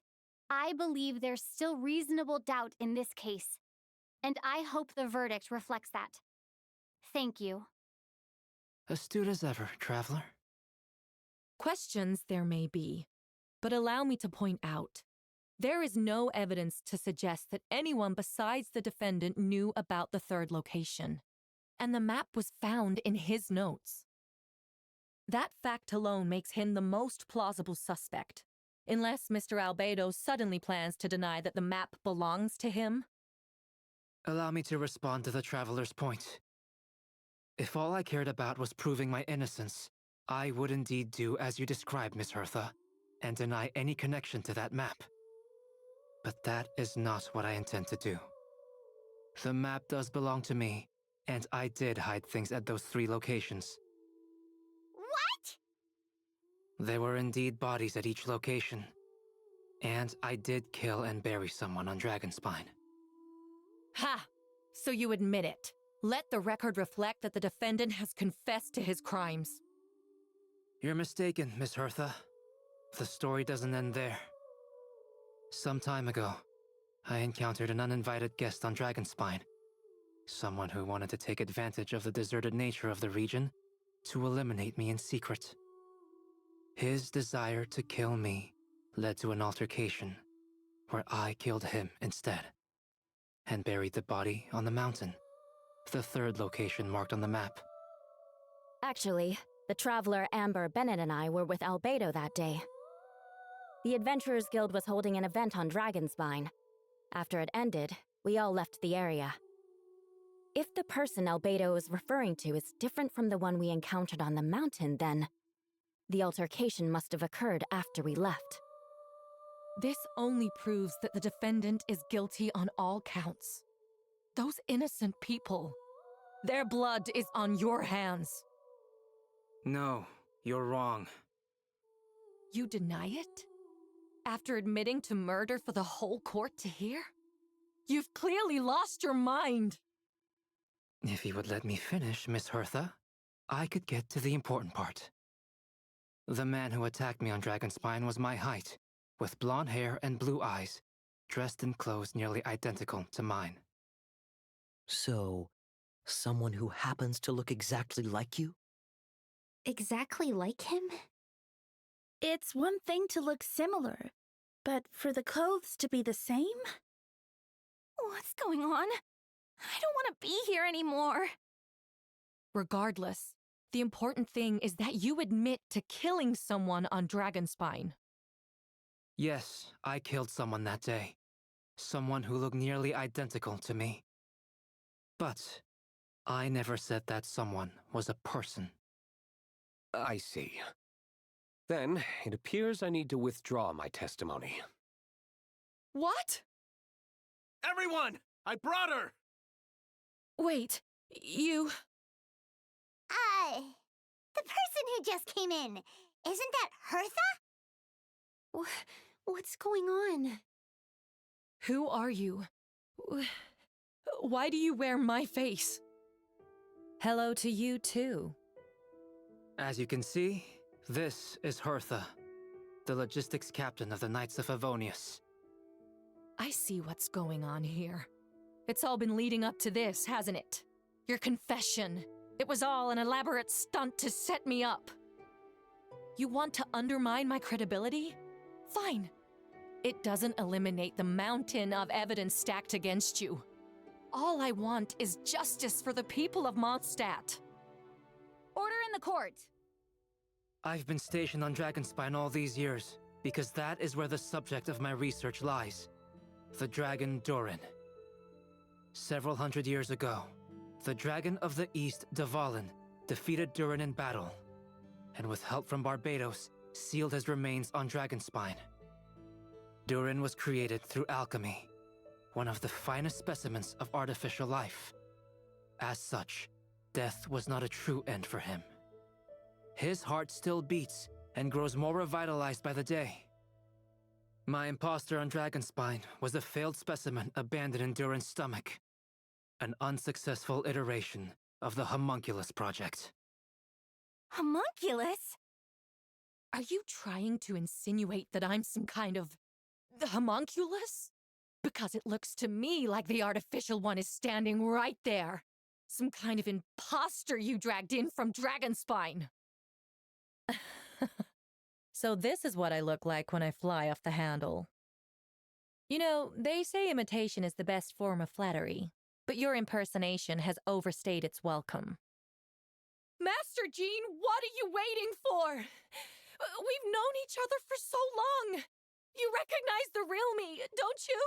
I believe there's still reasonable doubt in this case, and I hope the verdict reflects that. Thank you. Astute as ever, Traveler. Questions there may be, but allow me to point out. There is no evidence to suggest that anyone besides the defendant knew about the third location, and the map was found in his notes. That fact alone makes him the most plausible suspect, unless Mr. Albedo suddenly plans to deny that the map belongs to him. Allow me to respond to the Traveler's point. If all I cared about was proving my innocence, I would indeed do as you described, Miss Hertha, and deny any connection to that map. But that is not what I intend to do. The map does belong to me, and I did hide things at those 3 locations. What? There were indeed bodies at each location, and I did kill and bury someone on Dragonspine. Ha! So you admit it. Let the record reflect that the defendant has confessed to his crimes. You're mistaken, Miss Hertha. The story doesn't end there. Some time ago, I encountered an uninvited guest on Dragonspine. Someone who wanted to take advantage of the deserted nature of the region to eliminate me in secret. His desire to kill me led to an altercation where I killed him instead and buried the body on the mountain, the 3rd location marked on the map. Actually, the traveler Amber Bennett and I were with Albedo that day. The Adventurers Guild was holding an event on Dragonspine. After it ended, we all left the area. If the person Albedo is referring to is different from the one we encountered on the mountain, then the altercation must have occurred after we left. This only proves that the defendant is guilty on all counts. Those innocent people, their blood is on your hands. No, you're wrong. You deny it? After admitting to murder for the whole court to hear? You've clearly lost your mind. If you would let me finish, Miss Hertha, I could get to the important part. The man who attacked me on Dragonspine was my height, with blonde hair and blue eyes, dressed in clothes nearly identical to mine. So, someone who happens to look exactly like you? Exactly like him? It's one thing to look similar, but for the clothes to be the same? What's going on? I don't want to be here anymore. Regardless, the important thing is that you admit to killing someone on Dragonspine. Yes, I killed someone that day. Someone who looked nearly identical to me. But I never said that someone was a person. I see. Then, it appears I need to withdraw my testimony. What? Everyone! I brought her! Wait, you... The person who just came in, isn't that Hertha? What's going on? Who are you? Why do you wear my face? Hello to you, too. As you can see, this is Hertha, the logistics captain of the Knights of Favonius. I see what's going on here. It's all been leading up to this, hasn't it? Your confession. It was all an elaborate stunt to set me up. You want to undermine my credibility? Fine. It doesn't eliminate the mountain of evidence stacked against you. All I want is justice for the people of Mondstadt. Order in the court! I've been stationed on Dragonspine all these years, because that is where the subject of my research lies. The dragon Durin. Several hundred years ago, the dragon of the East, Dvalin, defeated Durin in battle, and with help from Barbados, sealed his remains on Dragonspine. Durin was created through alchemy, one of the finest specimens of artificial life. As such, death was not a true end for him. His heart still beats and grows more revitalized by the day. My imposter on Dragonspine was a failed specimen abandoned in Durin's stomach. An unsuccessful iteration of the Homunculus project. Homunculus? Are you trying to insinuate that I'm some kind of... the homunculus? Because it looks to me like the artificial one is standing right there. Some kind of imposter you dragged in from Dragonspine. So this is what I look like when I fly off the handle. You know, they say imitation is the best form of flattery, but your impersonation has overstayed its welcome. Master Jean, what are you waiting for? We've known each other for so long. You recognize the real me, don't you?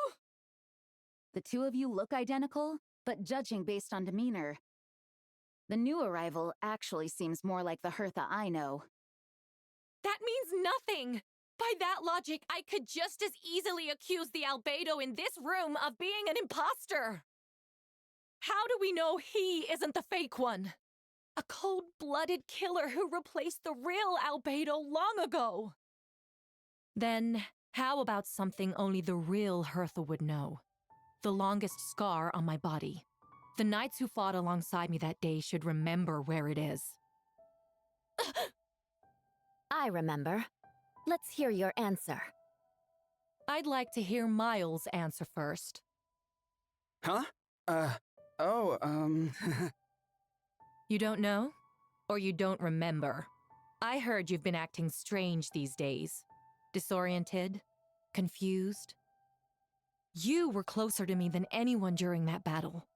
The two of you look identical, but judging based on demeanor, the new arrival actually seems more like the Hertha I know. That means nothing! By that logic, I could just as easily accuse the albedo in this room of being an imposter! How do we know he isn't the fake one? A cold-blooded killer who replaced the real albedo long ago! Then, how about something only the real Hertha would know? The longest scar on my body. The knights who fought alongside me that day should remember where it is. I remember. Let's hear your answer. I'd like to hear Miles' answer first. Huh? You don't know? Or you don't remember? I heard you've been acting strange these days. Disoriented? Confused? You were closer to me than anyone during that battle.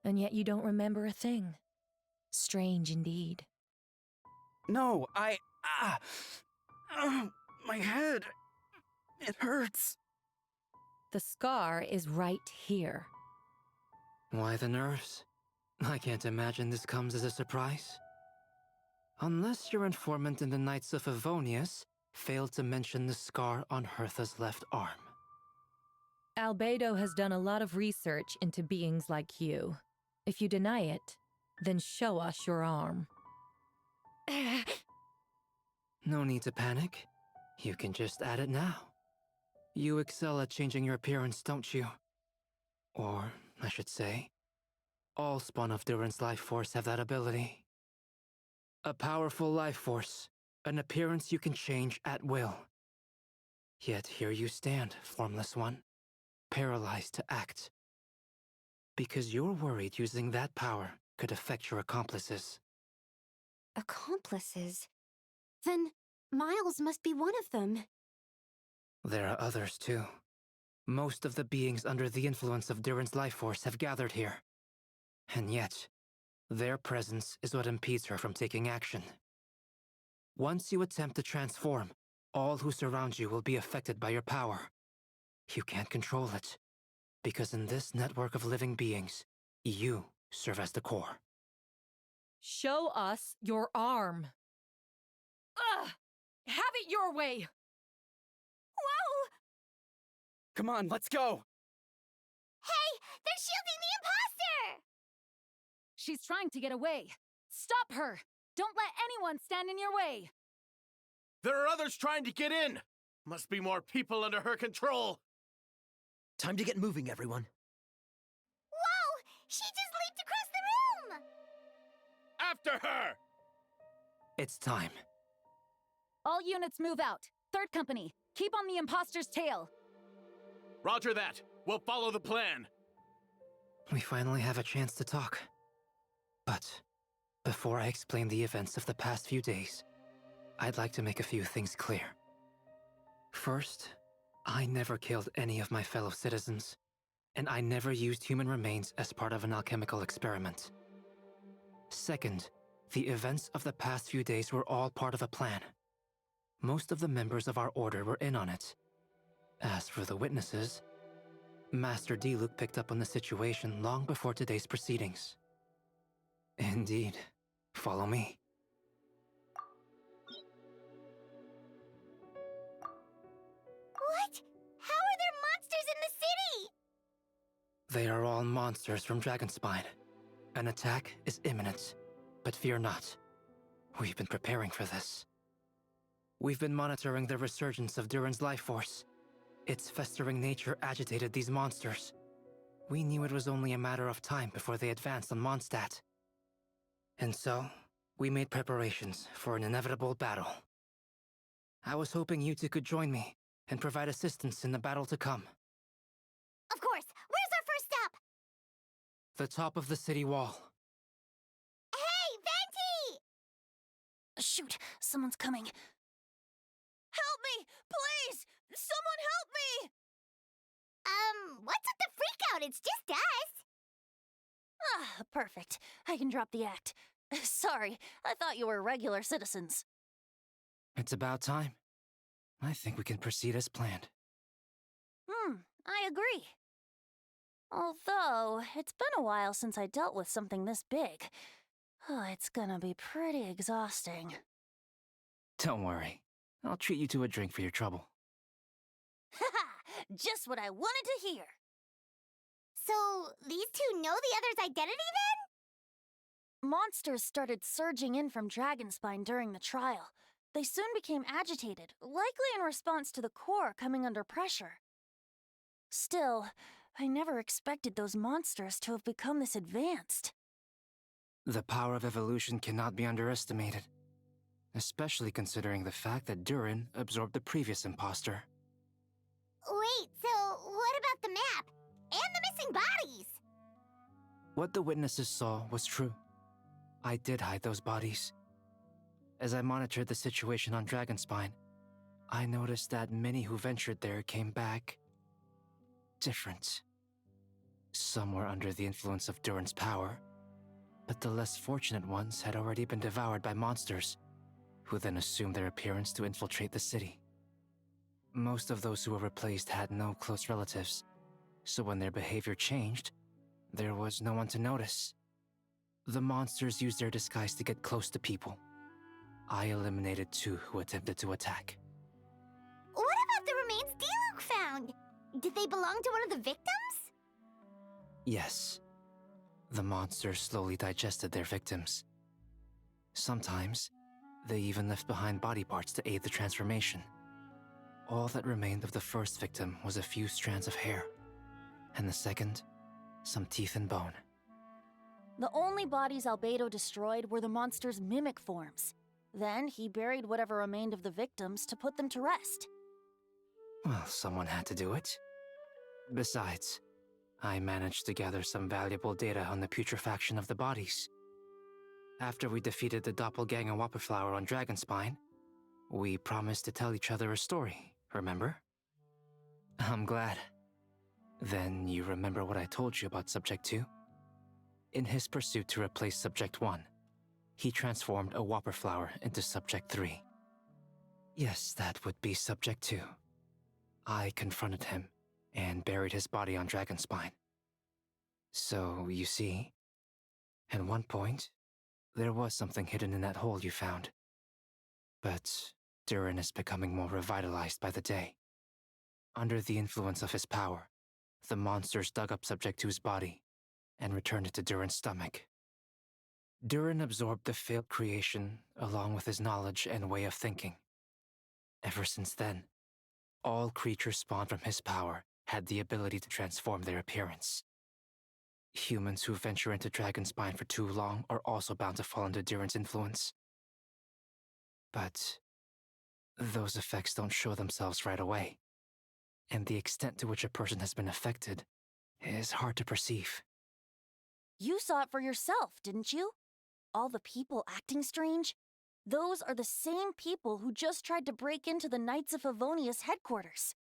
And yet you don't remember a thing. Strange indeed. No, my head. It hurts. The scar is right here. Why the nerves? I can't imagine this comes as a surprise. Unless your informant in the Knights of Favonius failed to mention the scar on Hertha's left arm. Albedo has done a lot of research into beings like you. If you deny it, then show us your arm. No need to panic. You can just add it now. You excel at changing your appearance, don't you? Or, I should say, all spawn of Duran's life force have that ability. A powerful life force, an appearance you can change at will. Yet here you stand, formless one, paralyzed to act. Because you're worried using that power could affect your accomplices. Accomplices? Then Miles must be one of them. There are others too. Most of the beings under the influence of Duran's life force have gathered here. And yet, their presence is what impedes her from taking action. Once you attempt to transform, all who surround you will be affected by your power. You can't control it, because in this network of living beings, you serve as the core. Show us your arm. Ugh! Have it your way! Whoa! Come on, let's go! Hey! They're shielding the imposter! She's trying to get away. Stop her! Don't let anyone stand in your way! There are others trying to get in! Must be more people under her control! Time to get moving, everyone. Whoa! She just leaped across the room! After her! It's time. All units move out. Third company, keep on the imposter's tail. Roger that. We'll follow the plan. We finally have a chance to talk. But before I explain the events of the past few days, I'd like to make a few things clear. First, I never killed any of my fellow citizens, and I never used human remains as part of an alchemical experiment. Second, the events of the past few days were all part of a plan. Most of the members of our order were in on it. As for the witnesses, Master Diluc picked up on the situation long before today's proceedings. Indeed. Follow me. What? How are there monsters in the city? They are all monsters from Dragonspine. An attack is imminent, but fear not. We've been preparing for this. We've been monitoring the resurgence of Duran's life force. Its festering nature agitated these monsters. We knew it was only a matter of time before they advanced on Mondstadt. And so, we made preparations for an inevitable battle. I was hoping you two could join me and provide assistance in the battle to come. Of course! Where's our first stop? The top of the city wall. Hey, Venti! Shoot, someone's coming. Help me! Please! Someone help me! What's with the freak out? It's just us. Ah, perfect. I can drop the act. Sorry, I thought you were regular citizens. It's about time. I think we can proceed as planned. I agree. Although, it's been a while since I dealt with something this big. Oh, it's gonna be pretty exhausting. Don't worry. I'll treat you to a drink for your trouble. Haha! Just what I wanted to hear! So, these two know the other's identity then? Monsters started surging in from Dragonspine during the trial. They soon became agitated, likely in response to the core coming under pressure. Still, I never expected those monsters to have become this advanced. The power of evolution cannot be underestimated, especially considering the fact that Durin absorbed the previous imposter. Wait, so what about the map? And the missing bodies? What the witnesses saw was true. I did hide those bodies. As I monitored the situation on Dragonspine, I noticed that many who ventured there came back different. Some were under the influence of Durin's power, but the less fortunate ones had already been devoured by monsters, who then assumed their appearance to infiltrate the city. Most of those who were replaced had no close relatives, so when their behavior changed, there was no one to notice. The monsters used their disguise to get close to people. I eliminated 2 who attempted to attack. What about the remains D-Luke found? Did they belong to one of the victims? Yes. The monsters slowly digested their victims. Sometimes, they even left behind body parts to aid the transformation. All that remained of the first victim was a few strands of hair, and the second, some teeth and bone. The only bodies Albedo destroyed were the monster's mimic forms. Then he buried whatever remained of the victims to put them to rest. Well, someone had to do it. Besides, I managed to gather some valuable data on the putrefaction of the bodies. After we defeated the doppelganger Whopperflower on Dragonspine, we promised to tell each other a story, remember? I'm glad. Then you remember what I told you about Subject 2? In his pursuit to replace Subject 1, he transformed a Whopperflower into Subject 3. Yes, that would be Subject 2. I confronted him and buried his body on Dragonspine. So, you see, at one point, there was something hidden in that hole you found. But Durin is becoming more revitalized by the day. Under the influence of his power, the monsters dug up Subject 2's body and returned it to Durin's stomach. Durin absorbed the failed creation along with his knowledge and way of thinking. Ever since then, all creatures spawned from his power had the ability to transform their appearance. Humans who venture into Dragonspine for too long are also bound to fall under Durin's influence. But those effects don't show themselves right away, and the extent to which a person has been affected is hard to perceive. You saw it for yourself, didn't you? All the people acting strange? Those are the same people who just tried to break into the Knights of Favonius headquarters.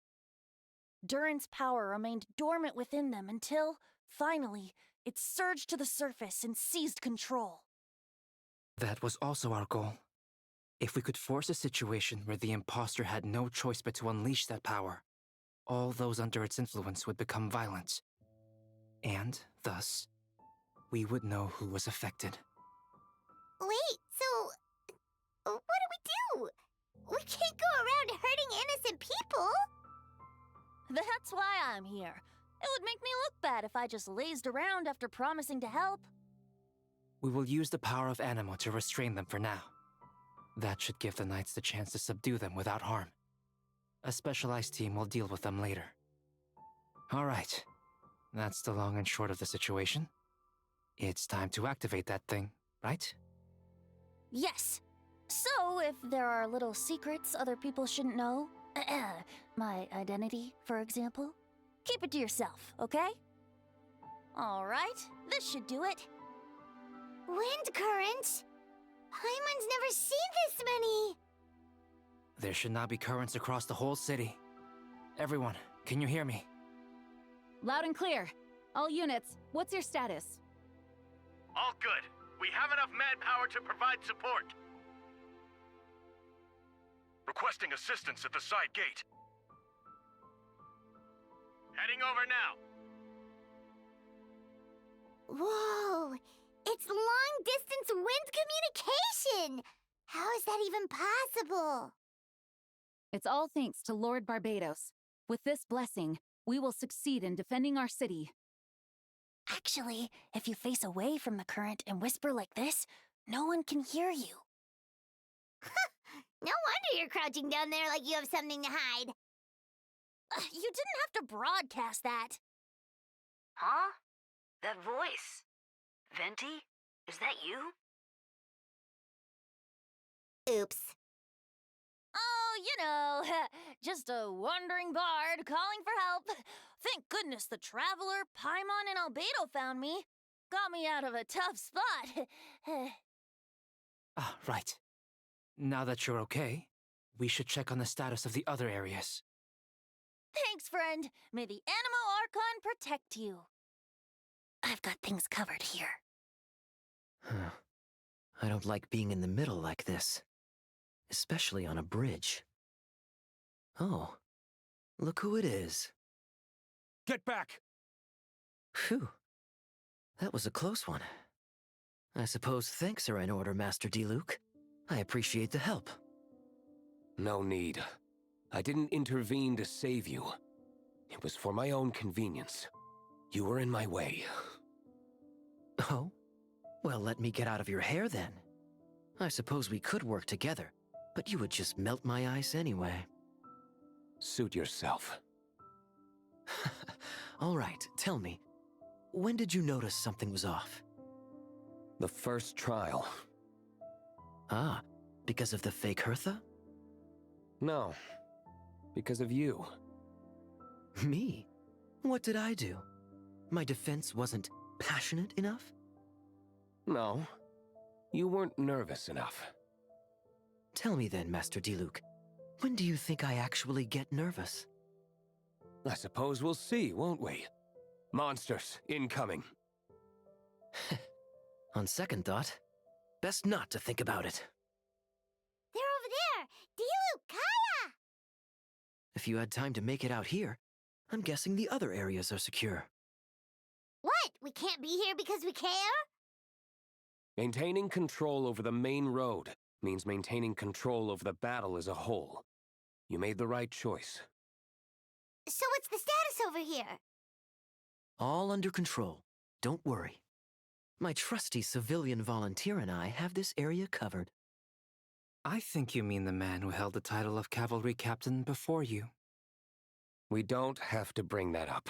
Durin's power remained dormant within them until, finally, it surged to the surface and seized control. That was also our goal. If we could force a situation where the imposter had no choice but to unleash that power, all those under its influence would become violent. And, thus, we would know who was affected. Wait, so what do? We can't go around hurting innocent people! That's why I'm here. It would make me look bad if I just lazed around after promising to help. We will use the power of Animo to restrain them for now. That should give the Knights the chance to subdue them without harm. A specialized team will deal with them later. Alright, that's the long and short of the situation. It's time to activate that thing, right? Yes. So, if there are little secrets other people shouldn't know, my identity, for example, keep it to yourself, okay? Alright, this should do it. Wind currents? Paimon's never seen this many! There should not be currents across the whole city. Everyone, can you hear me? Loud and clear. All units, what's your status? All good. We have enough manpower to provide support. Requesting assistance at the side gate. Heading over now. Whoa! It's long-distance wind communication! How is that even possible? It's all thanks to Lord Barbados. With this blessing, we will succeed in defending our city. Actually, if you face away from the current and whisper like this, no one can hear you. No wonder you're crouching down there like you have something to hide. You didn't have to broadcast that. Huh? That voice. Venti? Is that you? Oops. Oh, just a wandering bard calling for help. Thank goodness the Traveler, Paimon, and Albedo found me. Got me out of a tough spot. Right. Now that you're okay, we should check on the status of the other areas. Thanks, friend. May the Animo Archon protect you. I've got things covered here. I don't like being in the middle like this. Especially on a bridge. Oh, look who it is. Get back! Phew. That was a close one. I suppose thanks are in order, Master D-Luke. I appreciate the help. No need. I didn't intervene to save you. It was for my own convenience. You were in my way. Oh? Well, let me get out of your hair then. I suppose we could work together, but you would just melt my ice anyway. Suit yourself. All right, tell me, when did you notice something was off? The first trial. Ah, because of the fake Hertha? No, because of you. Me? What did I do? My defense wasn't passionate enough? No, you weren't nervous enough. Tell me then, Master D-Luke, when do you think I actually get nervous? I suppose we'll see, won't we? Monsters, incoming. On second thought, best not to think about it. They're over there! D-Luke, Kaya! If you had time to make it out here, I'm guessing the other areas are secure. What? We can't be here because we care? Maintaining control over the main road means maintaining control over the battle as a whole. You made the right choice. So what's the status over here? All under control. Don't worry. My trusty civilian volunteer and I have this area covered. I think you mean the man who held the title of cavalry captain before you. We don't have to bring that up.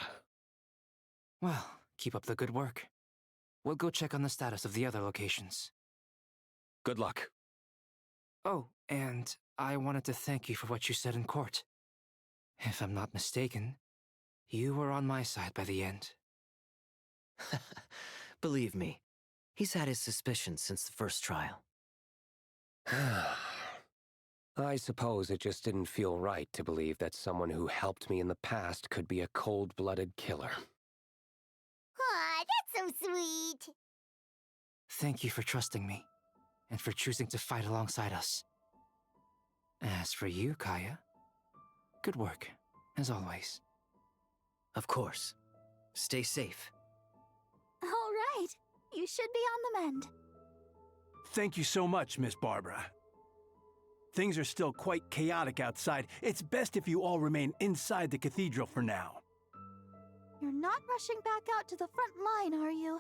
Well, keep up the good work. We'll go check on the status of the other locations. Good luck. Oh, and I wanted to thank you for what you said in court. If I'm not mistaken, you were on my side by the end. Believe me, he's had his suspicions since the first trial. I suppose it just didn't feel right to believe that someone who helped me in the past could be a cold-blooded killer. Aw, that's so sweet. Thank you for trusting me, and for choosing to fight alongside us. As for you, Kaya, good work, as always. Of course. Stay safe. All right. You should be on the mend. Thank you so much, Miss Barbara. Things are still quite chaotic outside. It's best if you all remain inside the cathedral for now. You're not rushing back out to the front line, are you?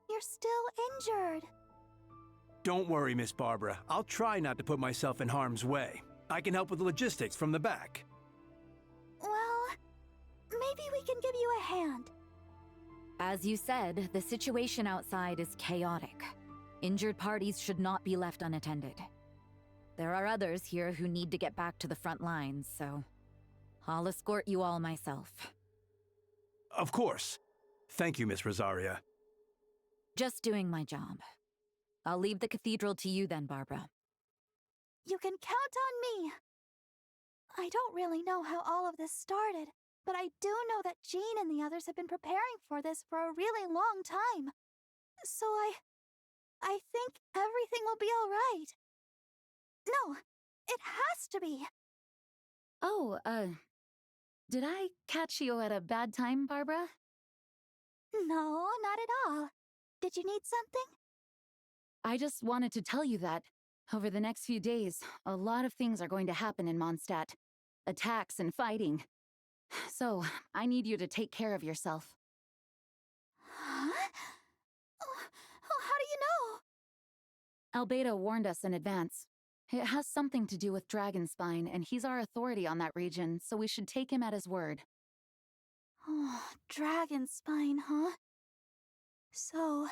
You're still injured. Don't worry, Miss Barbara. I'll try not to put myself in harm's way. I can help with the logistics from the back. Well, maybe we can give you a hand. As you said, the situation outside is chaotic. Injured parties should not be left unattended. There are others here who need to get back to the front lines, so I'll escort you all myself. Of course. Thank you, Miss Rosaria. Just doing my job. I'll leave the cathedral to you then, Barbara. You can count on me. I don't really know how all of this started, but I do know that Jean and the others have been preparing for this for a really long time. So I think everything will be all right. No, it has to be. Oh, did I catch you at a bad time, Barbara? No, not at all. Did you need something? I just wanted to tell you that, over the next few days, a lot of things are going to happen in Mondstadt. Attacks and fighting. So, I need you to take care of yourself. Huh? How do you know? Albedo warned us in advance. It has something to do with Dragonspine, and he's our authority on that region, so we should take him at his word. Oh, Dragonspine, huh? So,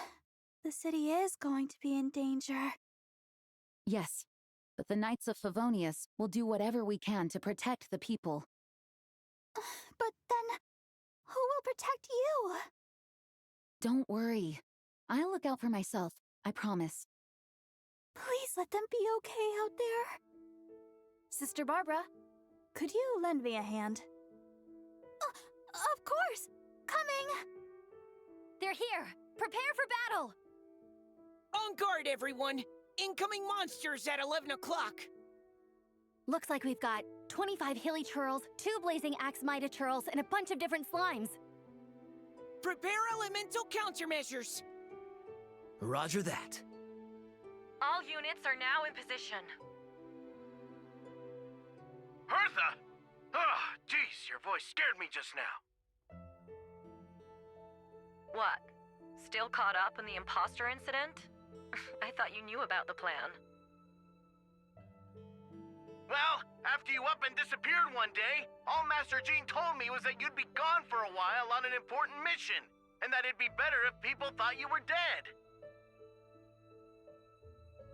the city is going to be in danger. Yes, but the Knights of Favonius will do whatever we can to protect the people. But then, who will protect you? Don't worry. I'll look out for myself, I promise. Please let them be okay out there. Sister Barbara, could you lend me a hand? Of course! Coming! They're here! Prepare for battle! On guard, everyone! Incoming monsters at 11 o'clock! Looks like we've got 25 hilly churls, 2 blazing axe Mida churls, and a bunch of different slimes. Prepare elemental countermeasures! Roger that. All units are now in position. Hertha! Oh, jeez, your voice scared me just now. What? Still caught up in the imposter incident? I thought you knew about the plan. Well, after you up and disappeared one day, all Master Jean told me was that you'd be gone for a while on an important mission, and that it'd be better if people thought you were dead.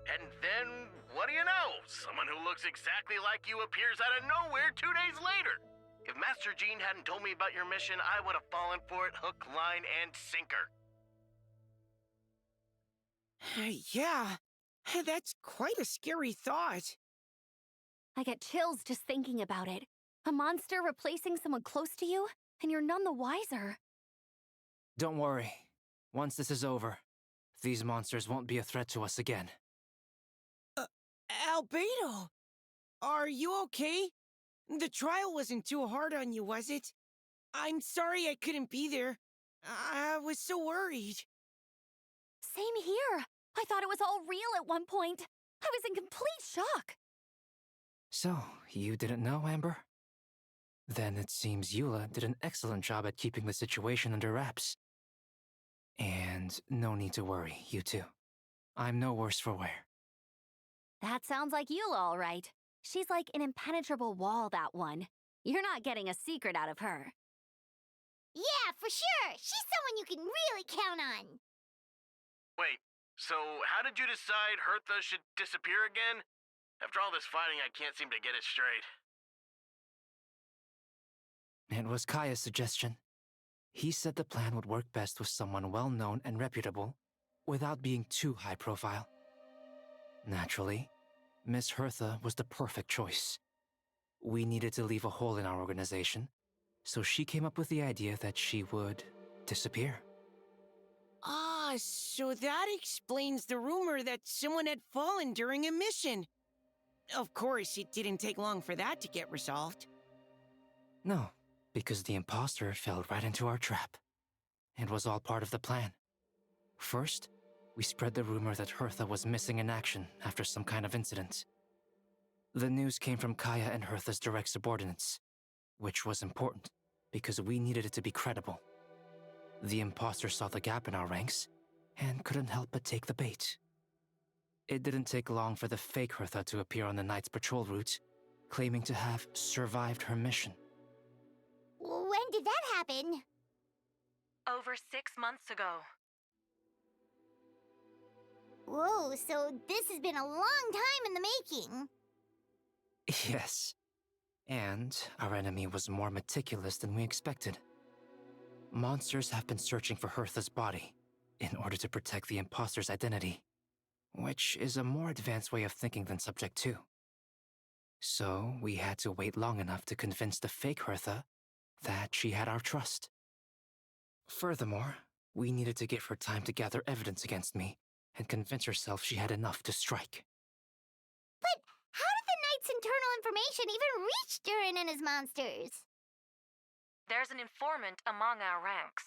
And then, what do you know? Someone who looks exactly like you appears out of nowhere 2 days later. If Master Jean hadn't told me about your mission, I would have fallen for it hook, line, and sinker. Yeah, that's quite a scary thought. I get chills just thinking about it. A monster replacing someone close to you, and you're none the wiser. Don't worry. Once this is over, these monsters won't be a threat to us again. Albedo! Are you okay? The trial wasn't too hard on you, was it? I'm sorry I couldn't be there. I was so worried. Same here. I thought it was all real at one point. I was in complete shock. So, you didn't know, Amber? Then it seems Eula did an excellent job at keeping the situation under wraps. And no need to worry, you two. I'm no worse for wear. That sounds like you, all right. She's like an impenetrable wall, that one. You're not getting a secret out of her. Yeah, for sure. She's someone you can really count on. Wait, so how did you decide Hertha should disappear again? After all this fighting, I can't seem to get it straight. It was Kaya's suggestion. He said the plan would work best with someone well-known and reputable, without being too high-profile. Naturally, Miss Hertha was the perfect choice. We needed to leave a hole in our organization, so she came up with the idea that she would disappear. Ah, so that explains the rumor that someone had fallen during a mission. Of course, it didn't take long for that to get resolved. No, because the imposter fell right into our trap. It was all part of the plan. First, we spread the rumor that Hertha was missing in action after some kind of incident. The news came from Kaya and Hertha's direct subordinates, which was important, because we needed it to be credible. The imposter saw the gap in our ranks, and couldn't help but take the bait. It didn't take long for the fake Hertha to appear on the Knight's patrol route, claiming to have survived her mission. When did that happen? Over 6 months ago. Whoa, so this has been a long time in the making. Yes. And our enemy was more meticulous than we expected. Monsters have been searching for Hertha's body in order to protect the imposter's identity, which is a more advanced way of thinking than Subject 2. So we had to wait long enough to convince the fake Hertha that she had our trust. Furthermore, we needed to give her time to gather evidence against me and convince herself she had enough to strike. But how did the Knight's internal information even reach Durin and his monsters? There's an informant among our ranks.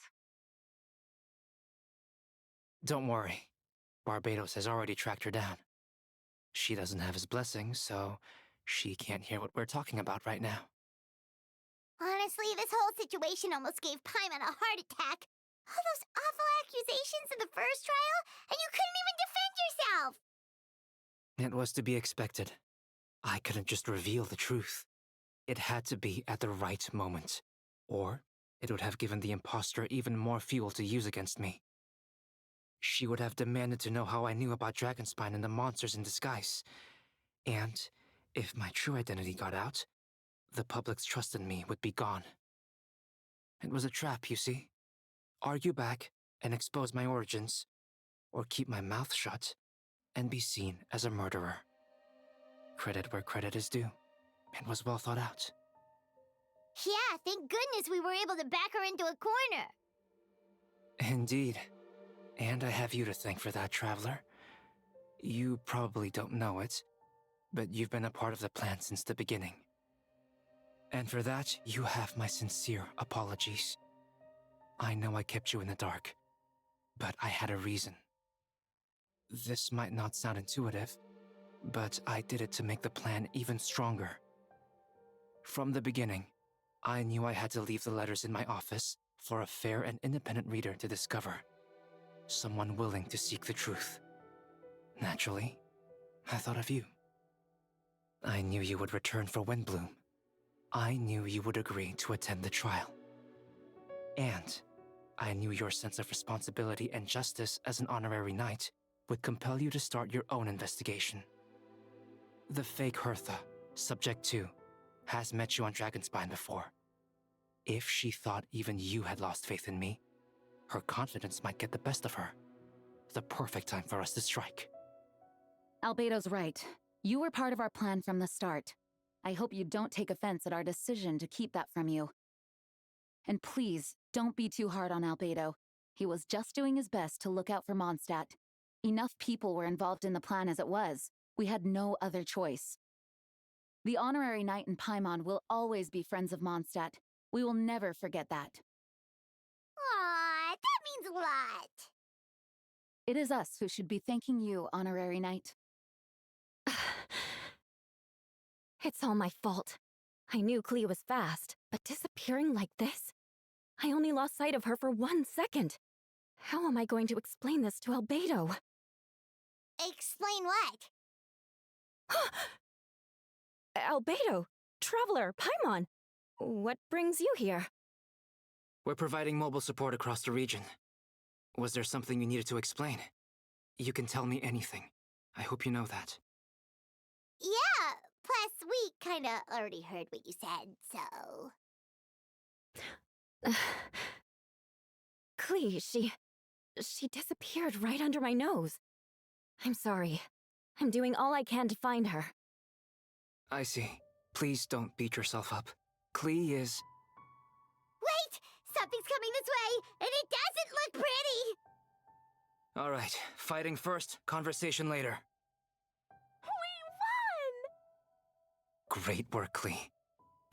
Don't worry. Barbados has already tracked her down. She doesn't have his blessing, so she can't hear what we're talking about right now. Honestly, this whole situation almost gave Paimon a heart attack. All those awful accusations in the first trial, and you couldn't even defend yourself! It was to be expected. I couldn't just reveal the truth. It had to be at the right moment, or it would have given the imposter even more fuel to use against me. She would have demanded to know how I knew about Dragonspine and the monsters in disguise. And if my true identity got out, the public's trust in me would be gone. It was a trap, you see. Argue back and expose my origins, or keep my mouth shut and be seen as a murderer. Credit where credit is due. It was well thought out. Yeah, thank goodness we were able to back her into a corner. Indeed. And I have you to thank for that, Traveler. You probably don't know it, but you've been a part of the plan since the beginning. And for that, you have my sincere apologies. I know I kept you in the dark, but I had a reason. This might not sound intuitive, but I did it to make the plan even stronger. From the beginning, I knew I had to leave the letters in my office for a fair and independent reader to discover. Someone willing to seek the truth. Naturally, I thought of you. I knew you would return for Windbloom. I knew you would agree to attend the trial. And I knew your sense of responsibility and justice as an honorary knight would compel you to start your own investigation. The fake Hertha, Subject 2, has met you on Dragonspine before. If she thought even you had lost faith in me, her confidence might get the best of her. The perfect time for us to strike. Albedo's right. You were part of our plan from the start. I hope you don't take offense at our decision to keep that from you. And please, don't be too hard on Albedo. He was just doing his best to look out for Mondstadt. Enough people were involved in the plan as it was. We had no other choice. The honorary knight and Paimon will always be friends of Mondstadt. We will never forget that. Aw, that means a lot. It is us who should be thanking you, honorary knight. It's all my fault. I knew Klee was fast, but disappearing like this? I only lost sight of her for 1 second. How am I going to explain this to Albedo? Explain what? Albedo, Traveler, Paimon, what brings you here? We're providing mobile support across the region. Was there something you needed to explain? You can tell me anything. I hope you know that. Yeah, plus we kinda already heard what you said, so... Klee, she disappeared right under my nose. I'm sorry. I'm doing all I can to find her. I see. Please don't beat yourself up. Klee is... Wait! Something's coming this way, and it doesn't look pretty! Alright, fighting first, conversation later. We won! Great work, Klee.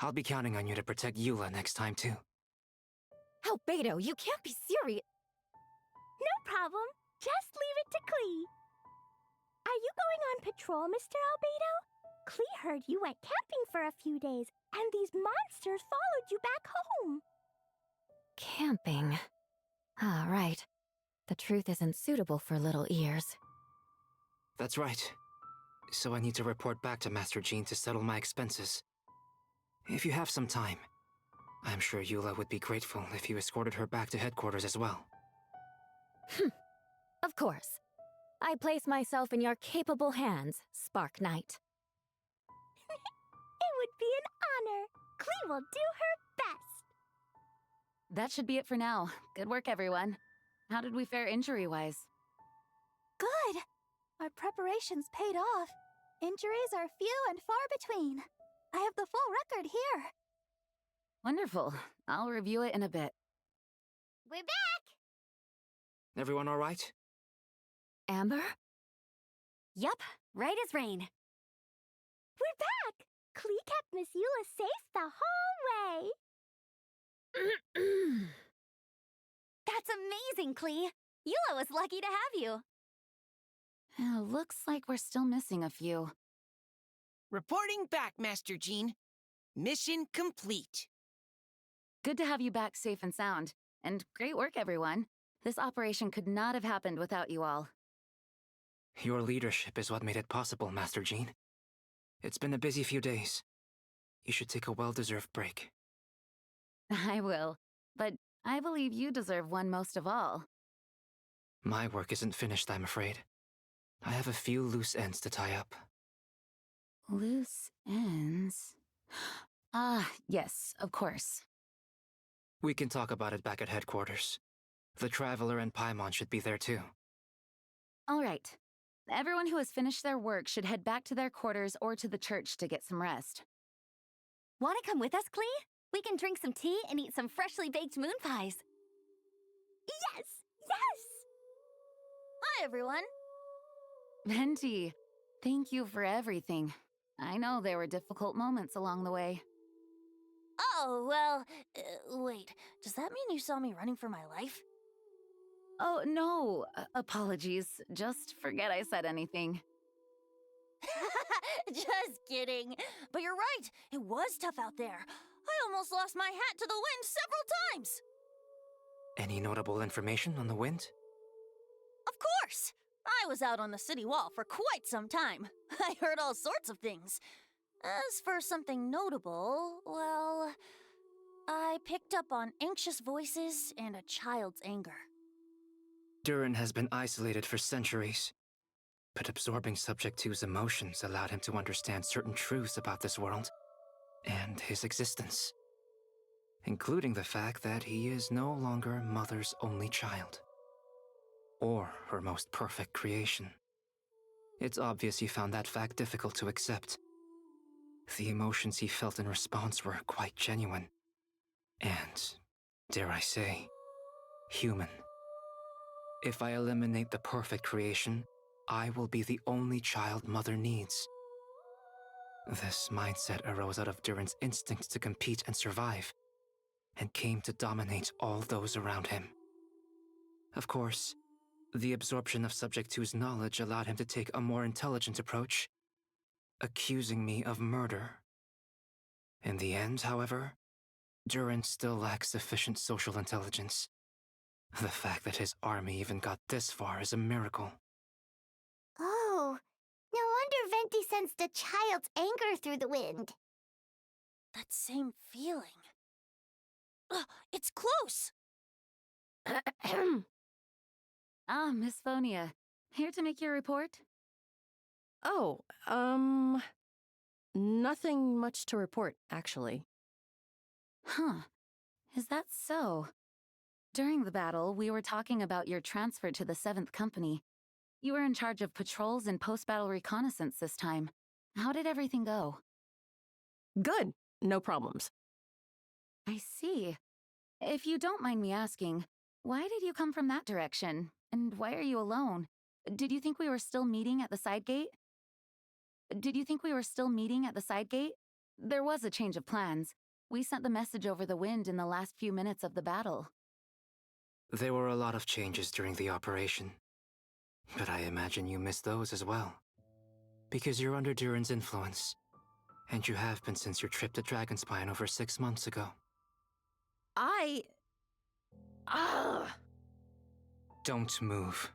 I'll be counting on you to protect Eula next time, too. Albedo, you can't be serious. No problem. Just leave it to Klee. Are you going on patrol, Mr. Albedo? Klee heard you went camping for a few days, and these monsters followed you back home. Camping. Ah, right. The truth isn't suitable for little ears. That's right. So I need to report back to Master Jean to settle my expenses. If you have some time, I'm sure Eula would be grateful if you escorted her back to headquarters as well. Of course. I place myself in your capable hands, Spark Knight. It would be an honor. Klee will do her best. That should be it for now. Good work, everyone. How did we fare injury-wise? Good. Our preparations paid off. Injuries are few and far between. I have the full record here. Wonderful. I'll review it in a bit. We're back! Everyone all right? Amber? Yup, right as rain. We're back! Klee kept Miss Eula safe the whole way. That's amazing, Klee. Eula was lucky to have you. Looks like we're still missing a few. Reporting back, Master Jean. Mission complete. Good to have you back safe and sound. And great work, everyone. This operation could not have happened without you all. Your leadership is what made it possible, Master Jean. It's been a busy few days. You should take a well-deserved break. I will. But I believe you deserve one most of all. My work isn't finished, I'm afraid. I have a few loose ends to tie up. Loose ends? Ah, yes, of course. We can talk about it back at headquarters. The Traveler and Paimon should be there too. All right. Everyone who has finished their work should head back to their quarters or to the church to get some rest. Want to come with us, Klee? We can drink some tea and eat some freshly baked moon pies. Yes! Yes! Hi, everyone. Venti, thank you for everything. I know there were difficult moments along the way. Oh, well, wait. Does that mean you saw me running for my life? Oh, no. Apologies. Just forget I said anything. Just kidding. But you're right. It was tough out there. I almost lost my hat to the wind several times. Any notable information on the wind? Of course. I was out on the city wall for quite some time. I heard all sorts of things. As for something notable, well, I picked up on anxious voices and a child's anger. Durin has been isolated for centuries, but absorbing Subject 2's emotions allowed him to understand certain truths about this world and his existence, including the fact that he is no longer Mother's only child, or her most perfect creation. It's obvious he found that fact difficult to accept. The emotions he felt in response were quite genuine, and, dare I say, human. If I eliminate the perfect creation, I will be the only child Mother needs. This mindset arose out of Durin's instinct to compete and survive, and came to dominate all those around him. Of course, the absorption of Subject 2's knowledge allowed him to take a more intelligent approach, accusing me of murder. In the end, however, Durin still lacks sufficient social intelligence. The fact that his army even got this far is a miracle. Oh, no wonder Venti sensed a child's anger through the wind. That same feeling. It's close! Ah, Miss Phonia. Here to make your report? Oh, nothing much to report, actually. Huh. Is that so? During the battle, we were talking about your transfer to the 7th Company. You were in charge of patrols and post-battle reconnaissance this time. How did everything go? Good. No problems. I see. If you don't mind me asking, why did you come from that direction? And why are you alone? Did you think we were still meeting at the side gate? There was a change of plans. We sent the message over the wind in the last few minutes of the battle. There were a lot of changes during the operation, but I imagine you missed those as well. Because you're under Durin's influence, and you have been since your trip to Dragonspine over 6 months ago. Don't move.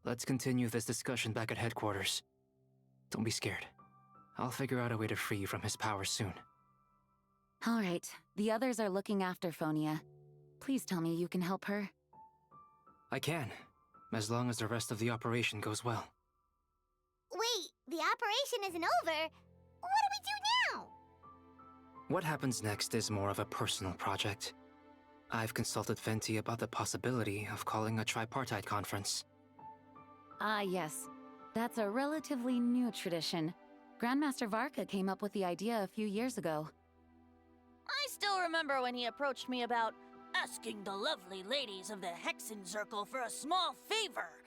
Let's continue this discussion back at headquarters. Don't be scared. I'll figure out a way to free you from his power soon. All right, the others are looking after Phonia. Please tell me you can help her. I can, as long as the rest of the operation goes well. Wait, the operation isn't over. What do we do now? What happens next is more of a personal project. I've consulted Venti about the possibility of calling a tripartite conference. Ah, yes. That's a relatively new tradition. Grandmaster Varka came up with the idea a few years ago. I still remember when he approached me about asking the lovely ladies of the Hexen Circle for a small favor.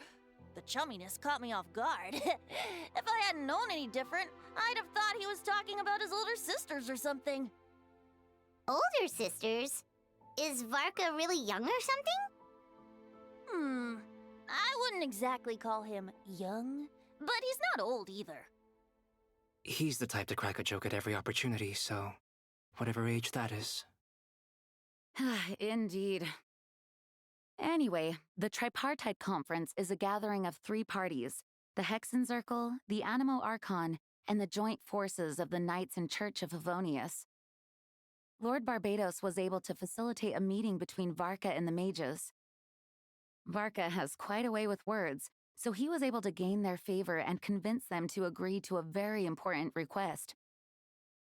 The chumminess caught me off guard. If I hadn't known any different, I'd have thought he was talking about his older sisters or something. Older sisters? Is Varka really young or something? I wouldn't exactly call him young, but he's not old either. He's the type to crack a joke at every opportunity, so whatever age that is. Indeed. Anyway, the Tripartite Conference is a gathering of 3 parties: the Hexen Circle, the Animo Archon, and the joint forces of the Knights and Church of Favonius. Lord Barbados was able to facilitate a meeting between Varka and the mages. Varka has quite a way with words, so he was able to gain their favor and convince them to agree to a very important request.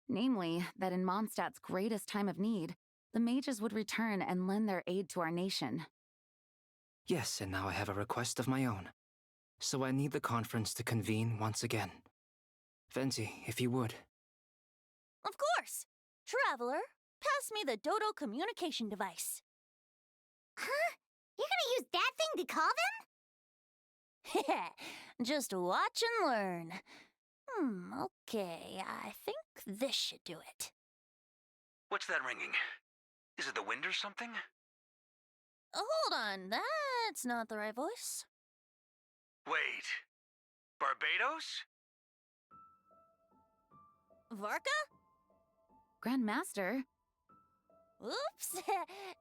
Namely, that in Mondstadt's greatest time of need, the mages would return and lend their aid to our nation. Yes, and now I have a request of my own. So I need the conference to convene once again. Venti, if you would. Of course! Traveler, pass me the Dodo communication device. Huh? You're gonna use that thing to call them? Just watch and learn. Okay, I think this should do it. What's that ringing? Is it the wind or something? Hold on, that's not the right voice. Wait. Barbados? Varka? Grandmaster? Oops,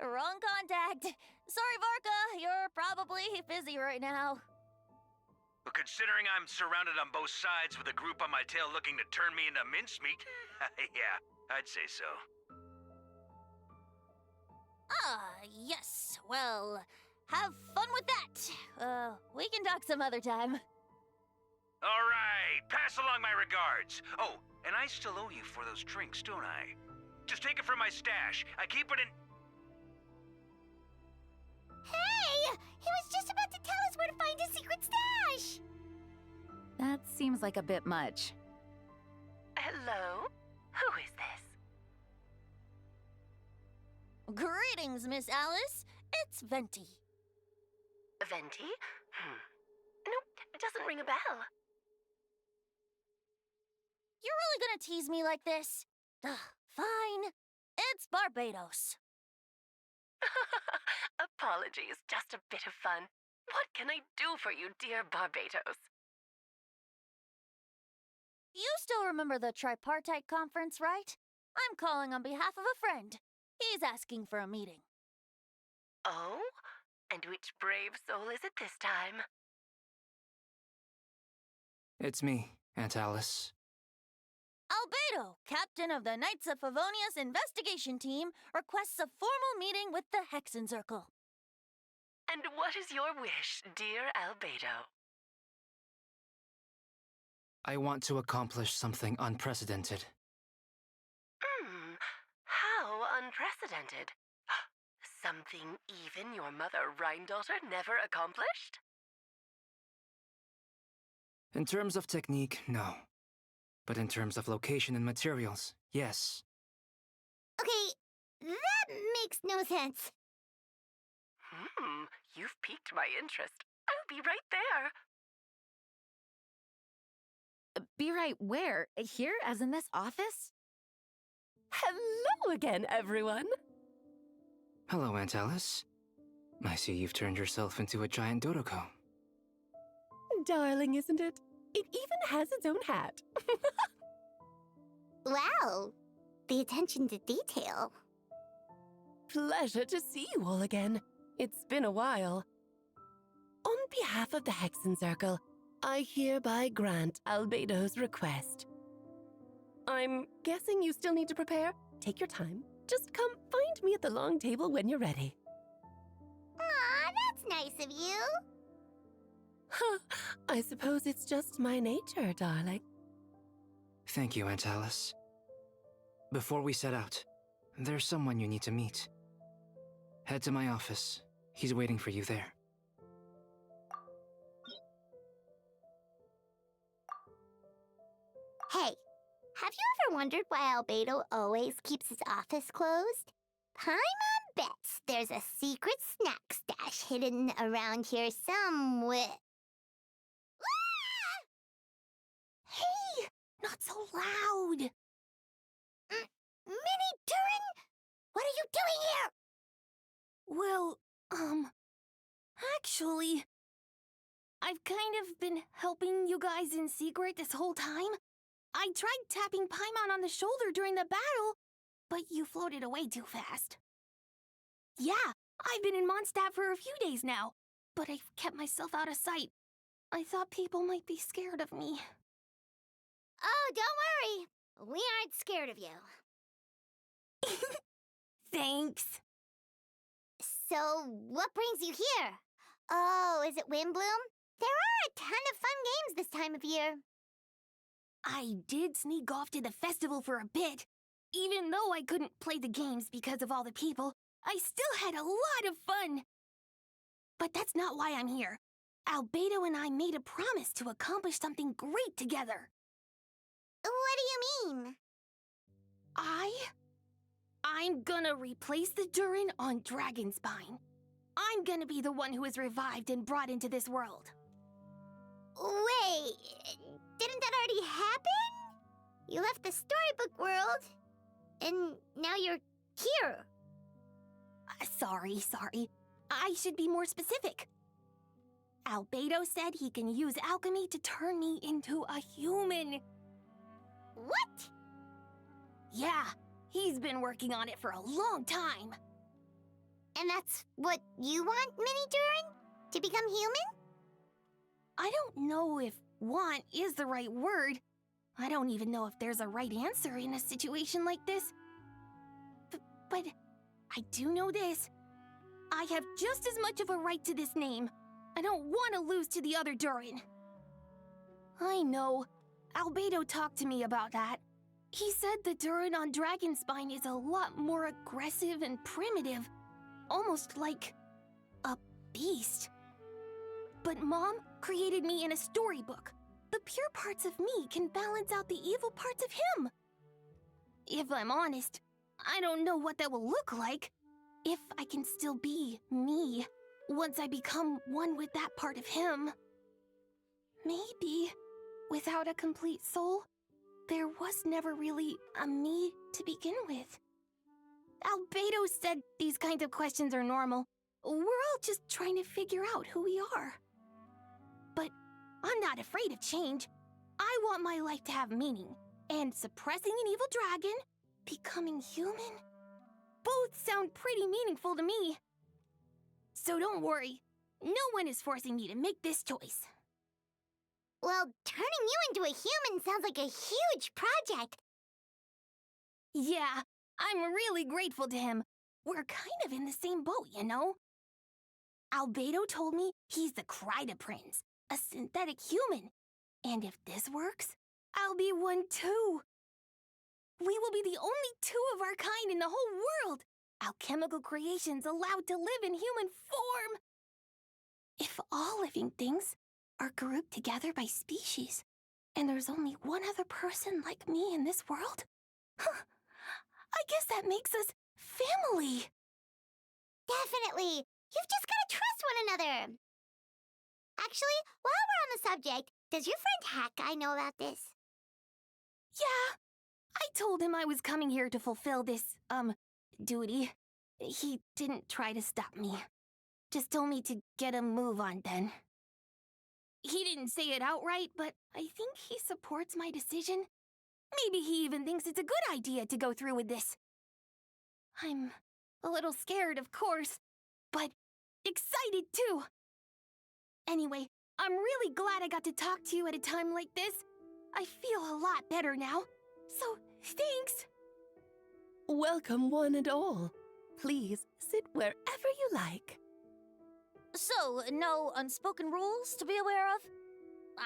wrong contact. Sorry, Varka, you're probably busy right now. Well, considering I'm surrounded on both sides with a group on my tail looking to turn me into mincemeat, yeah, I'd say so. Yes. Well, have fun with that. We can talk some other time. All right, pass along my regards. Oh, and I still owe you for those drinks, don't I? Just take it from my stash. I keep it in... Hey! He was just about to tell us where to find his secret stash! That seems like a bit much. Hello? Who is this? Greetings, Miss Alice. It's Venti. Venti? Nope, it doesn't ring a bell. You're really gonna tease me like this? Fine. It's Barbados. Apologies, just a bit of fun. What can I do for you, dear Barbados? You still remember the Tripartite Conference, right? I'm calling on behalf of a friend. He's asking for a meeting. Oh? And which brave soul is it this time? It's me, Aunt Alice. Albedo, captain of the Knights of Favonius investigation team, requests a formal meeting with the Hexen Circle. And what is your wish, dear Albedo? I want to accomplish something unprecedented. How unprecedented. Something even your mother Rhine-daughter never accomplished? In terms of technique, no. But in terms of location and materials, yes. Okay, that makes no sense. You've piqued my interest. I'll be right there. Be right where? Here, as in this office? Hello again, everyone. Hello, Aunt Alice. I see you've turned yourself into a giant Dodoko. Darling, isn't it? It even has its own hat. Wow, the attention to detail. Pleasure to see you all again. It's been a while. On behalf of the Hexen Circle, I hereby grant Albedo's request. I'm guessing you still need to prepare? Take your time. Just come find me at the long table when you're ready. Aw, that's nice of you. I suppose it's just my nature, darling. Thank you, Aunt Alice. Before we set out, there's someone you need to meet. Head to my office. He's waiting for you there. Hey, ever wondered why Albedo always keeps his office closed? Paimon bets there's a secret snack stash hidden around here somewhere. Hey! Not so loud! Minnie Durin? What are you doing here? Well, actually, I've kind of been helping you guys in secret this whole time. I tried tapping Paimon on the shoulder during the battle, but you floated away too fast. Yeah, I've been in Mondstadt for a few days now, but I've kept myself out of sight. I thought people might be scared of me. Oh, don't worry. We aren't scared of you. Thanks. So, what brings you here? Oh, is it Windbloom? There are a ton of fun games this time of year. I did sneak off to the festival for a bit. Even though I couldn't play the games because of all the people, I still had a lot of fun. But that's not why I'm here. Albedo and I made a promise to accomplish something great together. What do you mean? I'm gonna replace the Durin on Dragonspine. I'm gonna be the one who is revived and brought into this world. Wait, didn't that already happen? You left the storybook world, and now you're here. Sorry. I should be more specific. Albedo said he can use alchemy to turn me into a human. What? Yeah, he's been working on it for a long time. And that's what you want, Minnie Durin? To become human? I don't know if want is the right word. I don't even know if there's a right answer in a situation like this. But I do know this. I have just as much of a right to this name. I don't want to lose to the other Durin. I know. Albedo talked to me about that. He said the Durin on Dragonspine is a lot more aggressive and primitive. Almost like a beast. But Mom created me in a storybook. The pure parts of me can balance out the evil parts of him. If I'm honest, I don't know what that will look like. If I can still be me once I become one with that part of him. Maybe, without a complete soul, there was never really a me to begin with. Albedo said these kinds of questions are normal. We're all just trying to figure out who we are. But I'm not afraid of change. I want my life to have meaning. And suppressing an evil dragon, becoming human, both sound pretty meaningful to me. So don't worry. No one is forcing me to make this choice. Well, turning you into a human sounds like a huge project. Yeah, I'm really grateful to him. We're kind of in the same boat, you know? Albedo told me he's the Kryda Prince, a synthetic human. And if this works, I'll be one too. We will be the only two of our kind in the whole world. Alchemical creations allowed to live in human form. If all living things are grouped together by species, and there's only one other person like me in this world, I guess that makes us family. Definitely. You've just got to trust one another. Actually, while we're on the subject, does your friend Hat Guy know about this? Yeah, I told him I was coming here to fulfill this, duty. He didn't try to stop me. Just told me to get a move on then. He didn't say it outright, but I think he supports my decision. Maybe he even thinks it's a good idea to go through with this. I'm a little scared, of course, but excited too. Anyway, I'm really glad I got to talk to you at a time like this. I feel a lot better now, so thanks. Welcome, one and all. Please sit wherever you like. So, no unspoken rules to be aware of?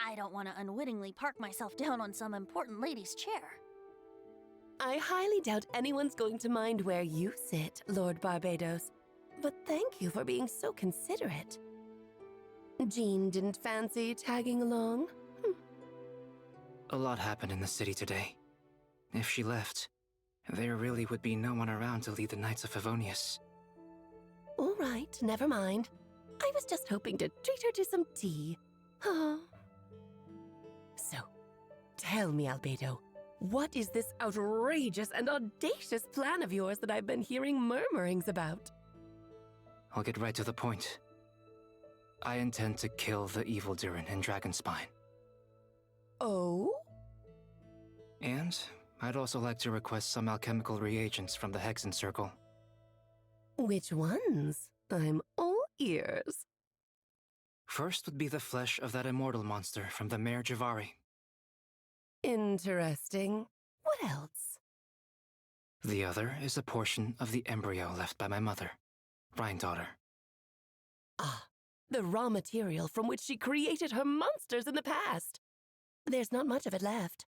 I don't want to unwittingly park myself down on some important lady's chair. I highly doubt anyone's going to mind where you sit, Lord Barbados. But thank you for being so considerate. Jean didn't fancy tagging along? A lot happened in the city today. If she left, there really would be no one around to lead the Knights of Favonius. All right, never mind. I was just hoping to treat her to some tea. Oh. So, tell me, Albedo, what is this outrageous and audacious plan of yours that I've been hearing murmurings about? I'll get right to the point. I intend to kill the evil Durin in Dragonspine. Oh? And I'd also like to request some alchemical reagents from the Hexen Circle. Which ones? I'm all ears. First would be the flesh of that immortal monster from the Mare Javari. Interesting. What else? The other is a portion of the embryo left by my mother, Rhine-daughter. Ah, the raw material from which she created her monsters in the past. There's not much of it left.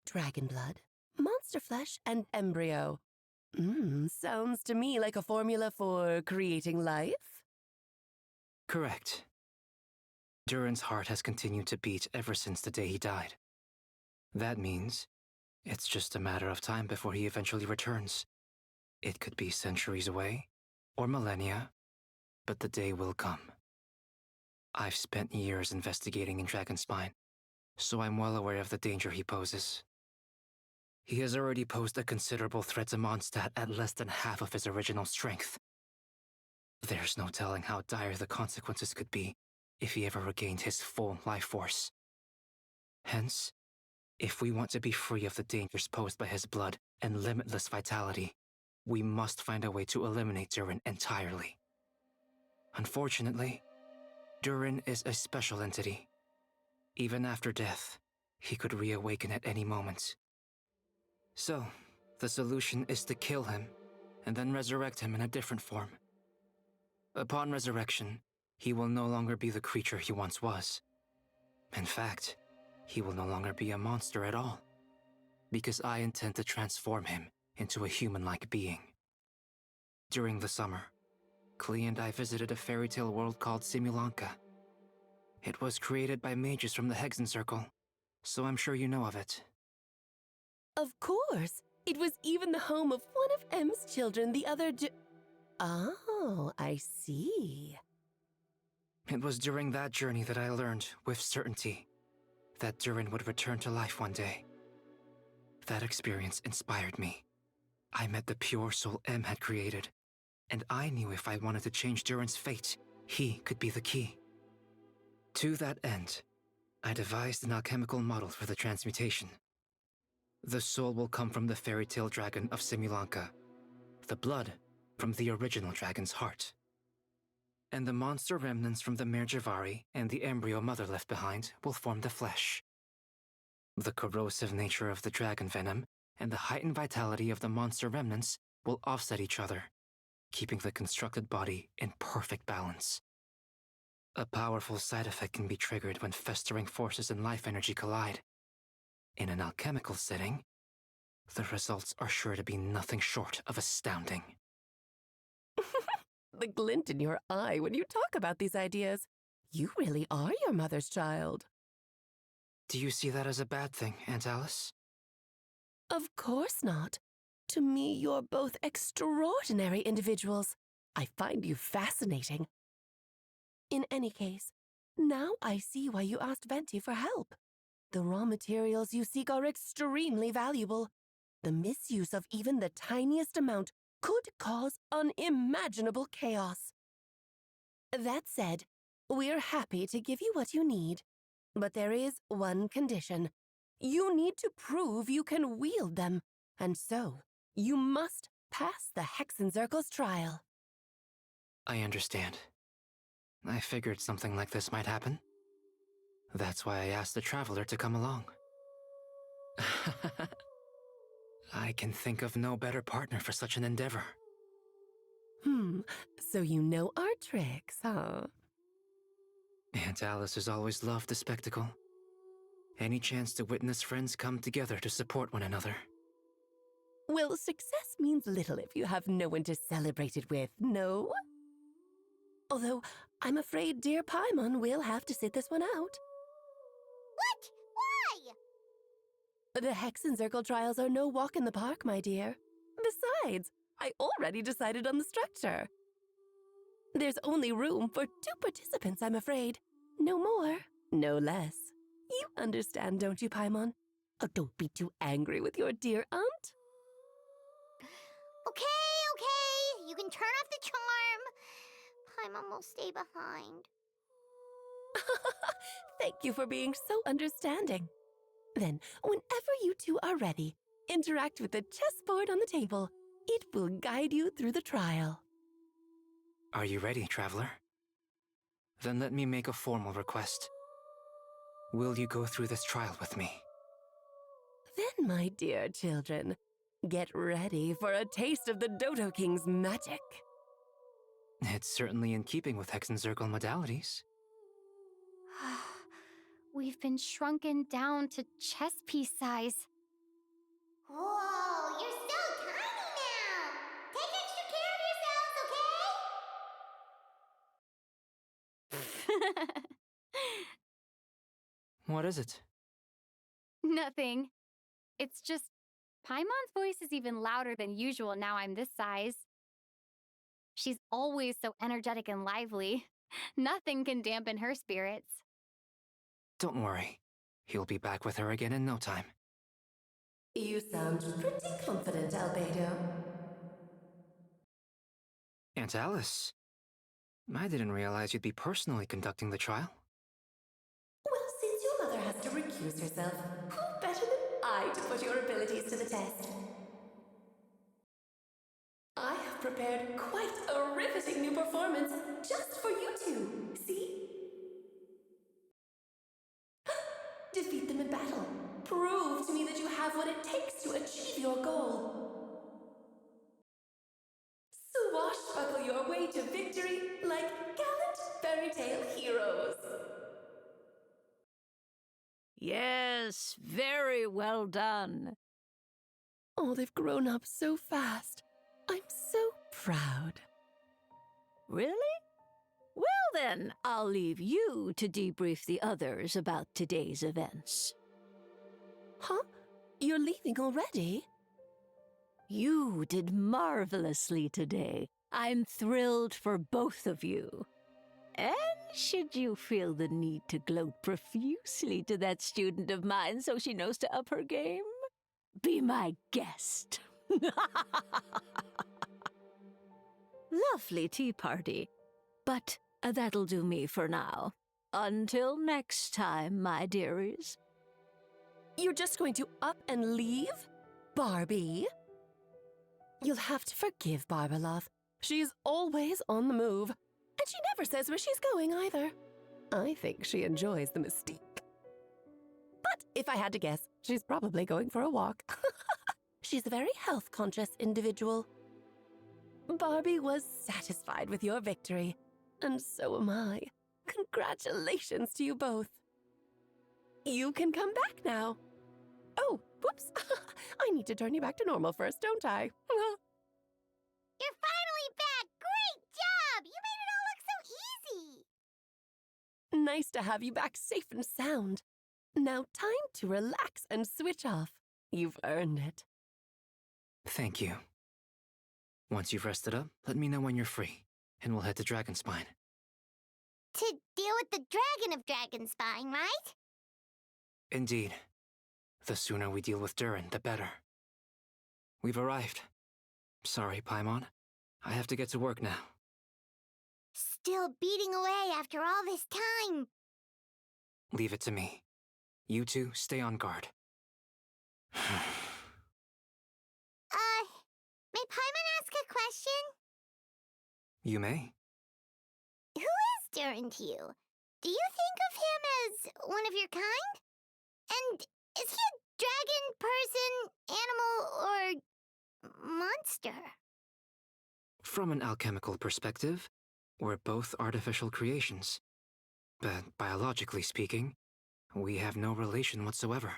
Dragon blood, monster flesh, and embryo. Sounds to me like a formula for creating life? Correct. Durin's heart has continued to beat ever since the day he died. That means it's just a matter of time before he eventually returns. It could be centuries away, or millennia, but the day will come. I've spent years investigating in Dragonspine, so I'm well aware of the danger he poses. He has already posed a considerable threat to Mondstadt at less than half of his original strength. There's no telling how dire the consequences could be if he ever regained his full life force. Hence, if we want to be free of the dangers posed by his blood and limitless vitality, we must find a way to eliminate Durin entirely. Unfortunately, Durin is a special entity. Even after death, he could reawaken at any moment. So, the solution is to kill him, and then resurrect him in a different form. Upon resurrection, he will no longer be the creature he once was. In fact, he will no longer be a monster at all, because I intend to transform him into a human-like being. During the summer, Klee and I visited a fairy tale world called Simulanka. It was created by mages from the Hexen Circle, so I'm sure you know of it. Of course! It was even the home of one of M's children, the other Oh, I see. It was during that journey that I learned, with certainty, that Durin would return to life one day. That experience inspired me. I met the pure soul M had created, and I knew if I wanted to change Durin's fate, he could be the key. To that end, I devised an alchemical model for the transmutation. The soul will come from the fairy tale dragon of Simulanka, the blood from the original dragon's heart, and the monster remnants from the Mare Javari and the embryo mother left behind will form the flesh. The corrosive nature of the dragon venom and the heightened vitality of the monster remnants will offset each other, keeping the constructed body in perfect balance. A powerful side effect can be triggered when festering forces and life energy collide. In an alchemical setting, the results are sure to be nothing short of astounding. The glint in your eye when you talk about these ideas. You really are your mother's child. Do you see that as a bad thing, Aunt Alice? Of course not. To me, you're both extraordinary individuals. I find you fascinating. In any case, now I see why you asked Venti for help. The raw materials you seek are extremely valuable. The misuse of even the tiniest amount could cause unimaginable chaos. That said, we're happy to give you what you need. But there is one condition. You need to prove you can wield them, and so you must pass the Hexen Circle's trial. I understand. I figured something like this might happen. That's why I asked the Traveler to come along. I can think of no better partner for such an endeavor. So you know our tricks, huh? Aunt Alice has always loved the spectacle. Any chance to witness friends come together to support one another. Well, success means little if you have no one to celebrate it with, no? Although, I'm afraid dear Paimon will have to sit this one out. What? Why? The Hexencircle trials are no walk in the park, my dear. Besides, I already decided on the structure. There's only room for 2 participants, I'm afraid. No more, no less. You understand, don't you, Paimon? Oh, don't be too angry with your dear aunt. Okay. You can turn off the charm. Paimon will stay behind. Thank you for being so understanding. Then, whenever you two are ready, interact with the chessboard on the table. It will guide you through the trial. Are you ready, Traveler? Then let me make a formal request. Will you go through this trial with me? Then, my dear children, get ready for a taste of the Dodo King's magic. It's certainly in keeping with Hexencircle modalities. We've been shrunken down to chess piece size. Whoa, you're so tiny now! Take extra care of yourselves, okay? What is it? Nothing. It's just Paimon's voice is even louder than usual now I'm this size. She's always so energetic and lively. Nothing can dampen her spirits. Don't worry. He'll be back with her again in no time. You sound pretty confident, Albedo. Aunt Alice, I didn't realize you'd be personally conducting the trial. Well, since your mother has to recuse herself, who better than I to put your abilities to the test? I have prepared quite a riveting new performance just for you two. See? Defeat them in battle. Prove to me that you have what it takes to achieve your goal. Swashbuckle your way to victory like gallant fairy tale heroes. Yes, very well done. Oh, they've grown up so fast. I'm so proud. Really? Well then, I'll leave you to debrief the others about today's events. Huh? You're leaving already? You did marvelously today. I'm thrilled for both of you. And should you feel the need to gloat profusely to that student of mine so she knows to up her game, be my guest. Lovely tea party. But that'll do me for now. Until next time, my dearies. You're just going to up and leave? Barbie? You'll have to forgive Barbalov. She's always on the move. And she never says where she's going either. I think she enjoys the mystique. But if I had to guess, she's probably going for a walk. She's a very health-conscious individual. Barbie was satisfied with your victory. And so am I. Congratulations to you both. You can come back now. Oh, whoops. I need to turn you back to normal first, don't I? You're finally back! Great job! You made it all look so easy! Nice to have you back safe and sound. Now time to relax and switch off. You've earned it. Thank you. Once you've rested up, let me know when you're free, and we'll head to Dragonspine. To deal with the Dragon of Dragonspine, right? Indeed. The sooner we deal with Durin, the better. We've arrived. Sorry, Paimon. I have to get to work now. Still beating away after all this time. Leave it to me. You two stay on guard. May Paimon ask a question? You may. Who is Durin to you? Do you think of him as one of your kind? And is he a dragon, person, animal, or monster? From an alchemical perspective, we're both artificial creations. But biologically speaking, we have no relation whatsoever.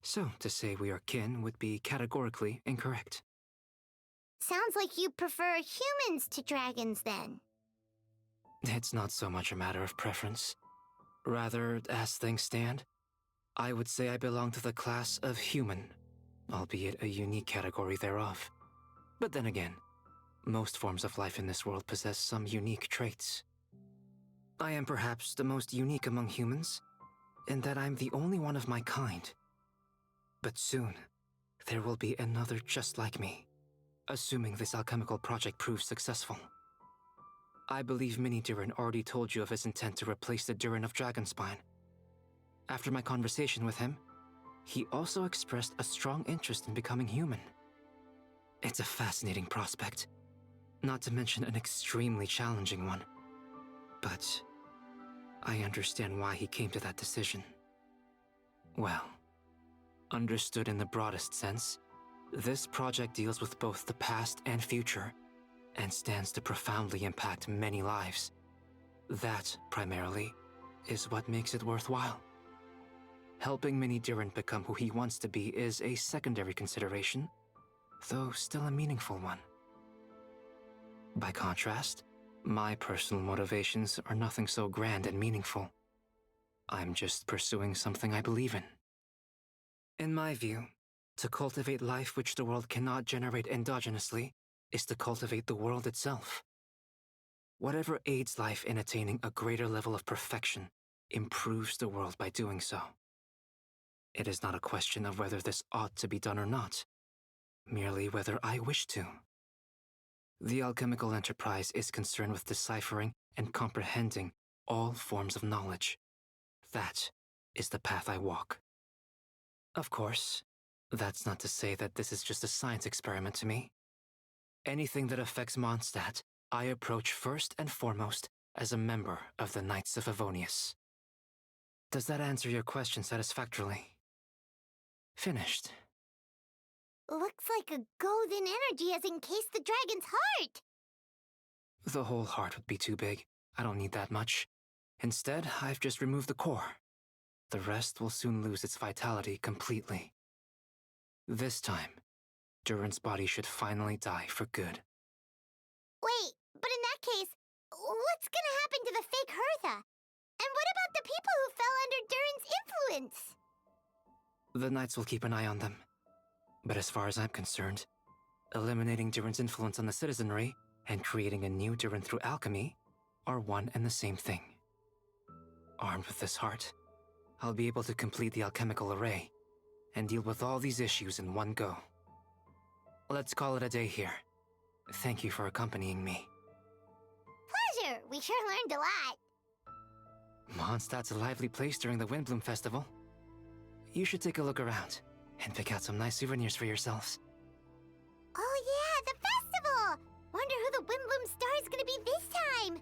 So to say we are kin would be categorically incorrect. Sounds like you prefer humans to dragons, then. It's not so much a matter of preference. Rather, as things stand, I would say I belong to the class of human, albeit a unique category thereof. But then again, most forms of life in this world possess some unique traits. I am perhaps the most unique among humans, in that I'm the only one of my kind. But soon, there will be another just like me, assuming this alchemical project proves successful. I believe Mini Durin already told you of his intent to replace the Durin of Dragonspine. After my conversation with him, he also expressed a strong interest in becoming human. It's a fascinating prospect, not to mention an extremely challenging one. But I understand why he came to that decision. Well, understood in the broadest sense, this project deals with both the past and future, and stands to profoundly impact many lives. That, primarily, is what makes it worthwhile. Helping Mini Durin become who he wants to be is a secondary consideration, though still a meaningful one. By contrast, my personal motivations are nothing so grand and meaningful. I'm just pursuing something I believe in. In my view, to cultivate life which the world cannot generate endogenously is to cultivate the world itself. Whatever aids life in attaining a greater level of perfection improves the world by doing so. It is not a question of whether this ought to be done or not, merely whether I wish to. The alchemical enterprise is concerned with deciphering and comprehending all forms of knowledge. That is the path I walk. Of course, that's not to say that this is just a science experiment to me. Anything that affects Mondstadt, I approach first and foremost as a member of the Knights of Favonius. Does that answer your question satisfactorily? Finished. Looks like a golden energy has encased the dragon's heart! The whole heart would be too big. I don't need that much. Instead, I've just removed the core. The rest will soon lose its vitality completely. This time, Durin's body should finally die for good. Wait, but in that case, what's gonna happen to the fake Hertha? And what about the people who fell under Durin's influence? The Knights will keep an eye on them. But as far as I'm concerned, eliminating Durin's influence on the citizenry and creating a new Durin through alchemy are one and the same thing. Armed with this heart, I'll be able to complete the alchemical array and deal with all these issues in one go. Let's call it a day here. Thank you for accompanying me. Pleasure! We sure learned a lot. Mondstadt's a lively place during the Windbloom Festival. You should take a look around and pick out some nice souvenirs for yourselves. Oh yeah, the festival! Wonder who the Windbloom Star is gonna be this time.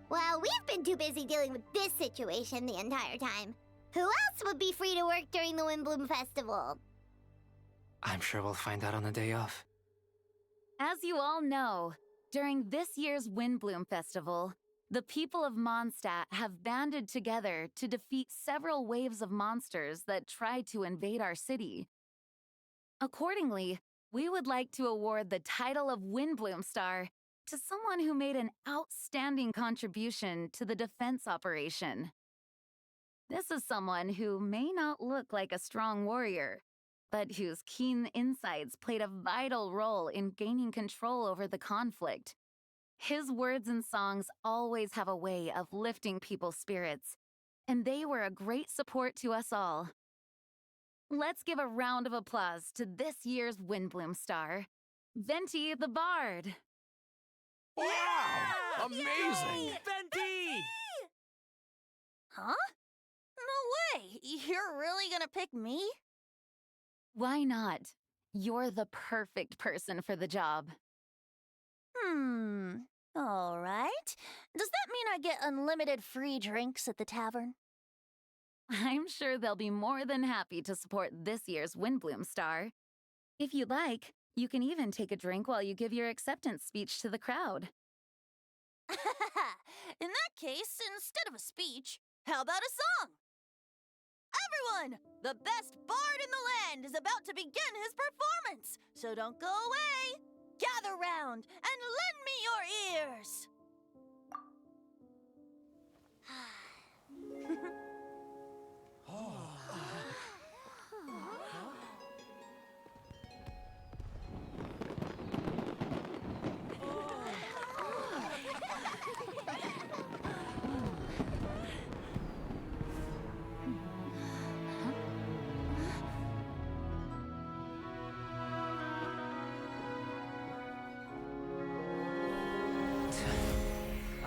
Well, we've been too busy dealing with this situation the entire time. Who else would be free to work during the Windbloom Festival? I'm sure we'll find out on the day of. As you all know, during this year's Windbloom Festival, the people of Mondstadt have banded together to defeat several waves of monsters that tried to invade our city. Accordingly, we would like to award the title of Windbloom Star to someone who made an outstanding contribution to the defense operation. This is someone who may not look like a strong warrior, but whose keen insights played a vital role in gaining control over the conflict. His words and songs always have a way of lifting people's spirits, and they were a great support to us all. Let's give a round of applause to this year's Windbloom Star, Venti the Bard. Wow! Amazing! Venti! Huh? No way! You're really gonna pick me? Why not? You're the perfect person for the job. All right. Does that mean I get unlimited free drinks at the tavern? I'm sure they'll be more than happy to support this year's Windbloom Star. If you'd like, you can even take a drink while you give your acceptance speech to the crowd. In that case, instead of a speech, how about a song? Everyone, the best bard in the land is about to begin his performance, so don't go away. Gather round and lend me your ears.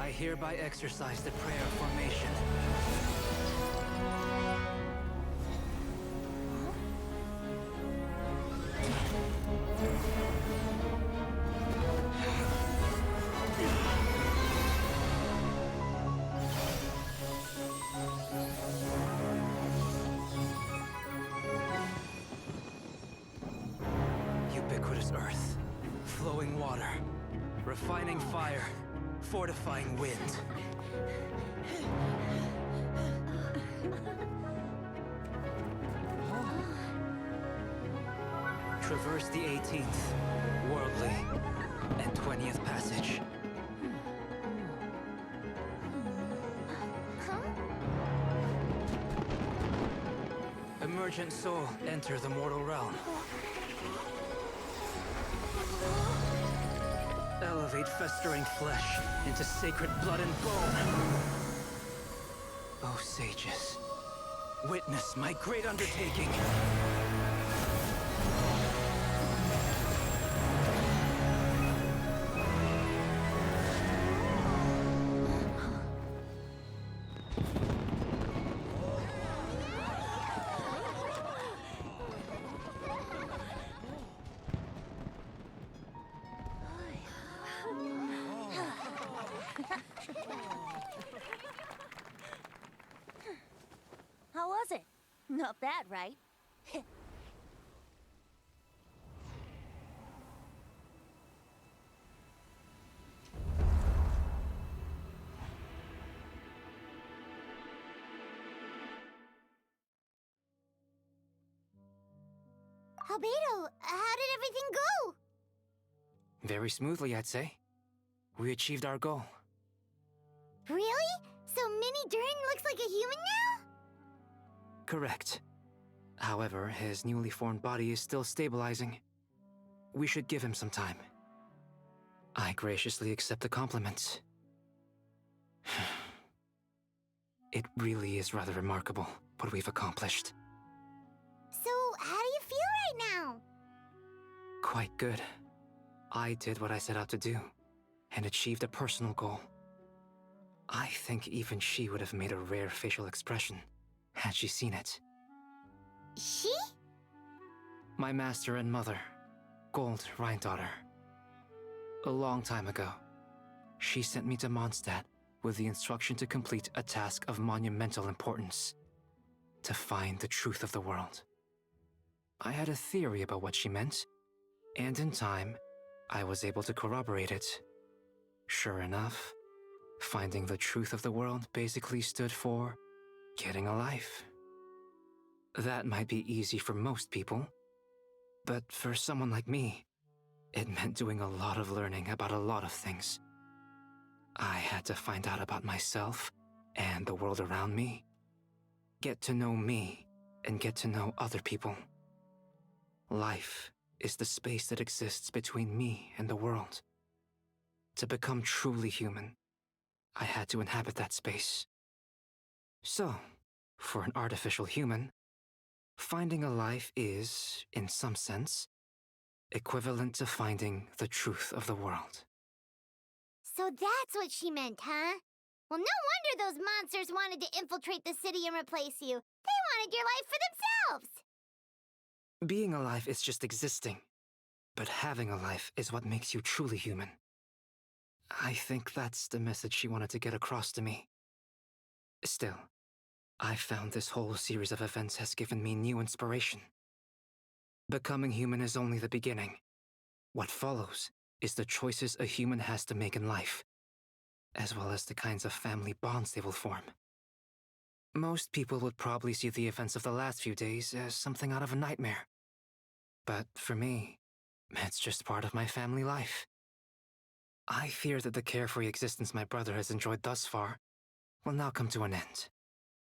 I hereby exercise the prayer of formation. Ubiquitous earth, flowing water, refining fire, fortifying wind. Traverse the 18th, worldly, and 20th passage. Emergent soul, enter the mortal realm. Elevate festering flesh into sacred blood and bone. O sages, witness my great undertaking. How was it? Not bad, right? Albedo, how did everything go? Very smoothly, I'd say. We achieved our goal. Really? So Mini Durin looks like a human now? Correct. However, his newly formed body is still stabilizing. We should give him some time. I graciously accept the compliment. It really is rather remarkable what we've accomplished. So, how do you feel right now? Quite good. I did what I set out to do, and achieved a personal goal. I think even she would have made a rare facial expression, had she seen it. She? My master and mother, Gold Rhindaughter. A long time ago, she sent me to Mondstadt with the instruction to complete a task of monumental importance. To find the truth of the world. I had a theory about what she meant, and in time, I was able to corroborate it. Sure enough, finding the truth of the world basically stood for getting a life. That might be easy for most people, but for someone like me, it meant doing a lot of learning about a lot of things. I had to find out about myself and the world around me, get to know me, and get to know other people. Life is the space that exists between me and the world. To become truly human, I had to inhabit that space. So, for an artificial human, finding a life is, in some sense, equivalent to finding the truth of the world. So that's what she meant, huh? Well, no wonder those monsters wanted to infiltrate the city and replace you. They wanted your life for themselves! Being alive is just existing, but having a life is what makes you truly human. I think that's the message she wanted to get across to me. Still, I found this whole series of events has given me new inspiration. Becoming human is only the beginning. What follows is the choices a human has to make in life, as well as the kinds of family bonds they will form. Most people would probably see the events of the last few days as something out of a nightmare. But for me, it's just part of my family life. I fear that the carefree existence my brother has enjoyed thus far will now come to an end.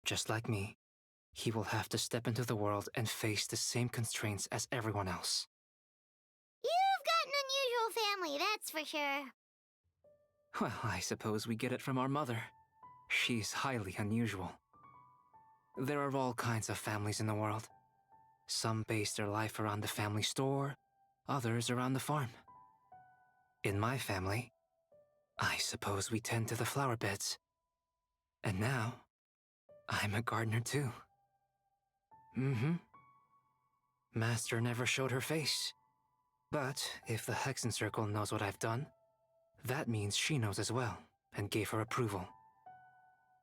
Just like me, he will have to step into the world and face the same constraints as everyone else. You've got an unusual family, that's for sure. Well, I suppose we get it from our mother. She's highly unusual. There are all kinds of families in the world. Some base their life around the family store, others around the farm. In my family, I suppose we tend to the flower beds. And now, I'm a gardener too. Mm-hmm. Master never showed her face. But if the Hexen Circle knows what I've done, that means she knows as well, and gave her approval.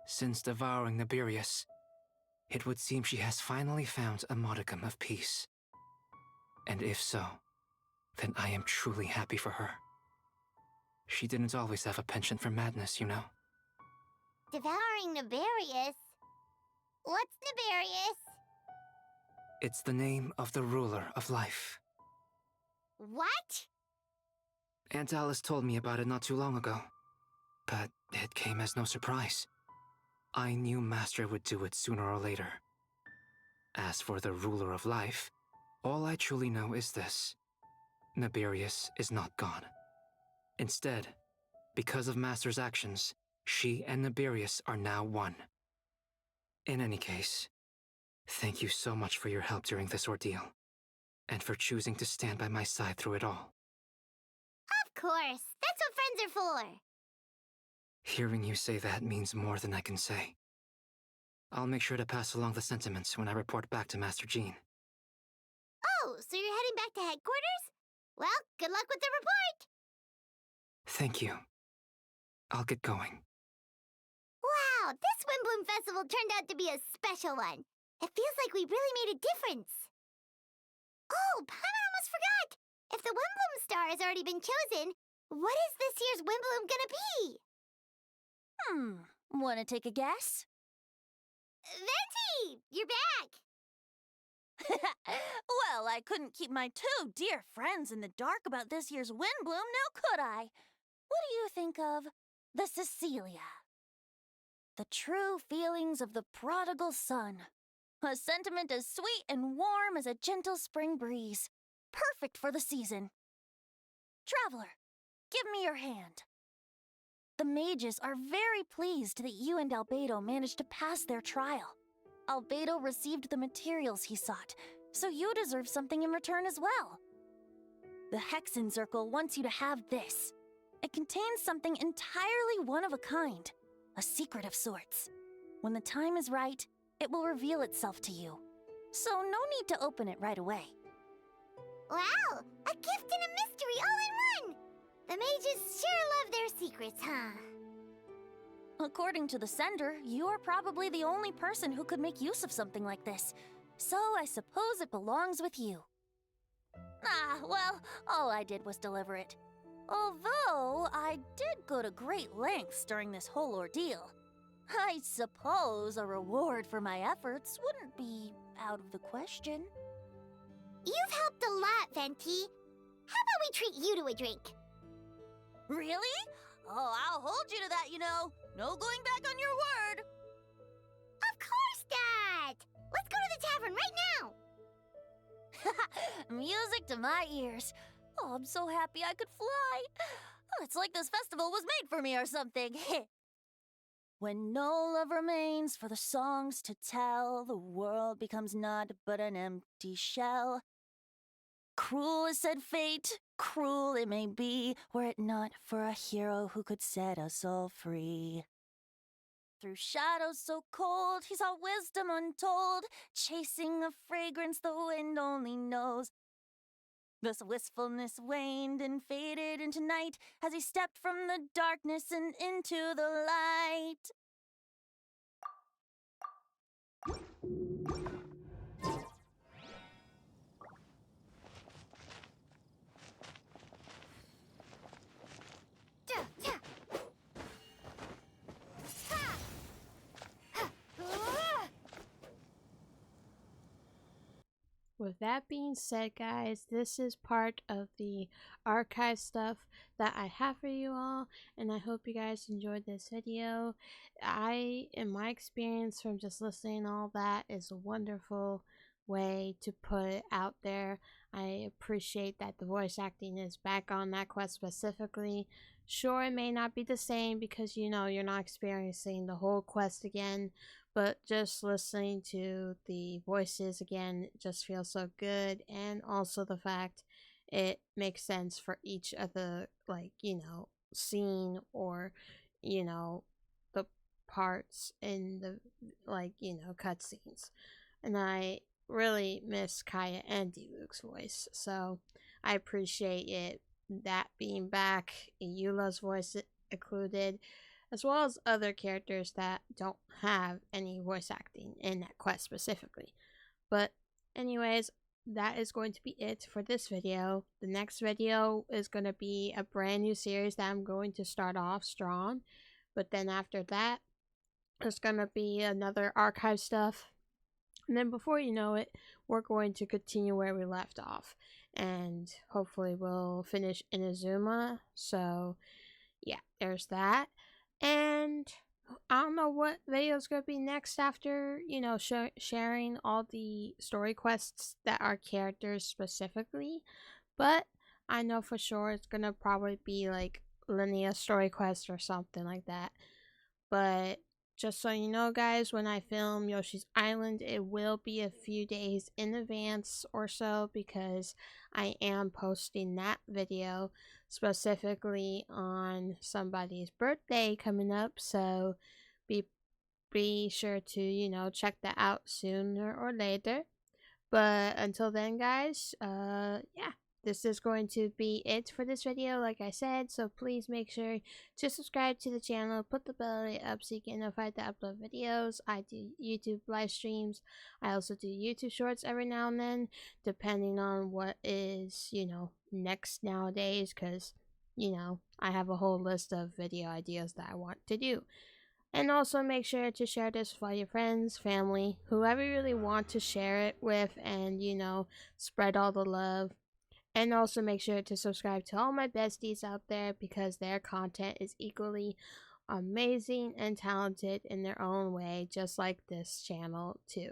Since devouring Nibirius, it would seem she has finally found a modicum of peace. And if so, then I am truly happy for her. She didn't always have a penchant for madness, you know. Devouring Nibirius? What's Nibirius? It's the name of the ruler of life. What? Aunt Alice told me about it not too long ago, but it came as no surprise. I knew Master would do it sooner or later. As for the ruler of life, all I truly know is this. Nibirius is not gone. Instead, because of Master's actions, she and Nibirius are now one. In any case, thank you so much for your help during this ordeal, and for choosing to stand by my side through it all. Of course, that's what friends are for. Hearing you say that means more than I can say. I'll make sure to pass along the sentiments when I report back to Master Jean. Oh, so you're heading back to headquarters? Well, good luck with the report! Thank you. I'll get going. Wow, this Windbloom Festival turned out to be a special one. It feels like we really made a difference. Oh, Paimon almost forgot! If the Windbloom star has already been chosen, what is this year's Windbloom gonna be? Wanna take a guess? Venti! You're back! Well, I couldn't keep my two dear friends in the dark about this year's Windbloom, now could I? What do you think of the Cecilia? The true feelings of the prodigal son. A sentiment as sweet and warm as a gentle spring breeze. Perfect for the season. Traveler, give me your hand. The mages are very pleased that you and Albedo managed to pass their trial. Albedo received the materials he sought, so you deserve something in return as well. The Hexen Circle wants you to have this. It contains something entirely one of a kind, a secret of sorts. When the time is right, it will reveal itself to you. So no need to open it right away. Wow, a gift and a mystery all in one! The mages sure love their secrets, huh? According to the sender, you are probably the only person who could make use of something like this. So I suppose it belongs with you. Well, all I did was deliver it. Although I did go to great lengths during this whole ordeal. I suppose a reward for my efforts wouldn't be out of the question. You've helped a lot, Venti. How about we treat you to a drink? Really? Oh, I'll hold you to that, you know. No going back on your word. Of course not! Let's go to the tavern right now! Music to my ears. Oh, I'm so happy I could fly. Oh, it's like this festival was made for me or something. When no love remains for the songs to tell, the world becomes naught but an empty shell. Cruel is said fate, cruel it may be, were it not for a hero who could set us all free. Through shadows so cold, he saw wisdom untold, chasing a fragrance the wind only knows. Thus wistfulness waned and faded into night as he stepped from the darkness and into the light. With that being said, guys, this is part of the archive stuff that I have for you all, and I hope you guys enjoyed this video. In my experience from just listening all that, is a wonderful way to put it out there. I appreciate that the voice acting is back on that quest specifically. Sure, it may not be the same because, you know, you're not experiencing the whole quest again, but just listening to the voices again just feels so good. And also the fact it makes sense for each of the, like, you know, scene or, you know, the parts in the, like, you know, cutscenes. And I really miss Kaya and Diluc's voice, so I appreciate it, that being back, Eula's voice included, as well as other characters that don't have any voice acting in that quest specifically. But anyways, that is going to be it for this video. The next video is going to be a brand new series that I'm going to start off strong, but then after that, there's going to be another archive stuff. And then before you know it, we're going to continue where we left off. And hopefully we'll finish Inazuma. So yeah, there's that. And I don't know what video is going to be next after, you know, sharing all the story quests that are characters specifically. But I know for sure it's going to probably be like linear story quest or something like that. But just so you know, guys, when I film Yoshi's Island, it will be a few days in advance or so, because I am posting that video specifically on somebody's birthday coming up. So be sure to, you know, check that out sooner or later. But until then, guys, yeah, this is going to be it for this video, like I said. So please make sure to subscribe to the channel, put the bell up so you get notified to upload videos. I do YouTube live streams. I also do YouTube shorts every now and then, depending on what is, you know, next nowadays, because, you know, I have a whole list of video ideas that I want to do. And also make sure to share this with all your friends, family, whoever you really want to share it with, and, you know, spread all the love. And also make sure to subscribe to all my besties out there, because their content is equally amazing and talented in their own way, just like this channel too.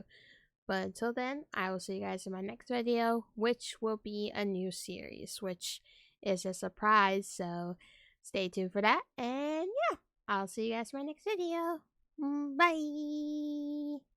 But until then, I will see you guys in my next video, which will be a new series, which is a surprise, so stay tuned for that. And yeah, I'll see you guys in my next video. Bye!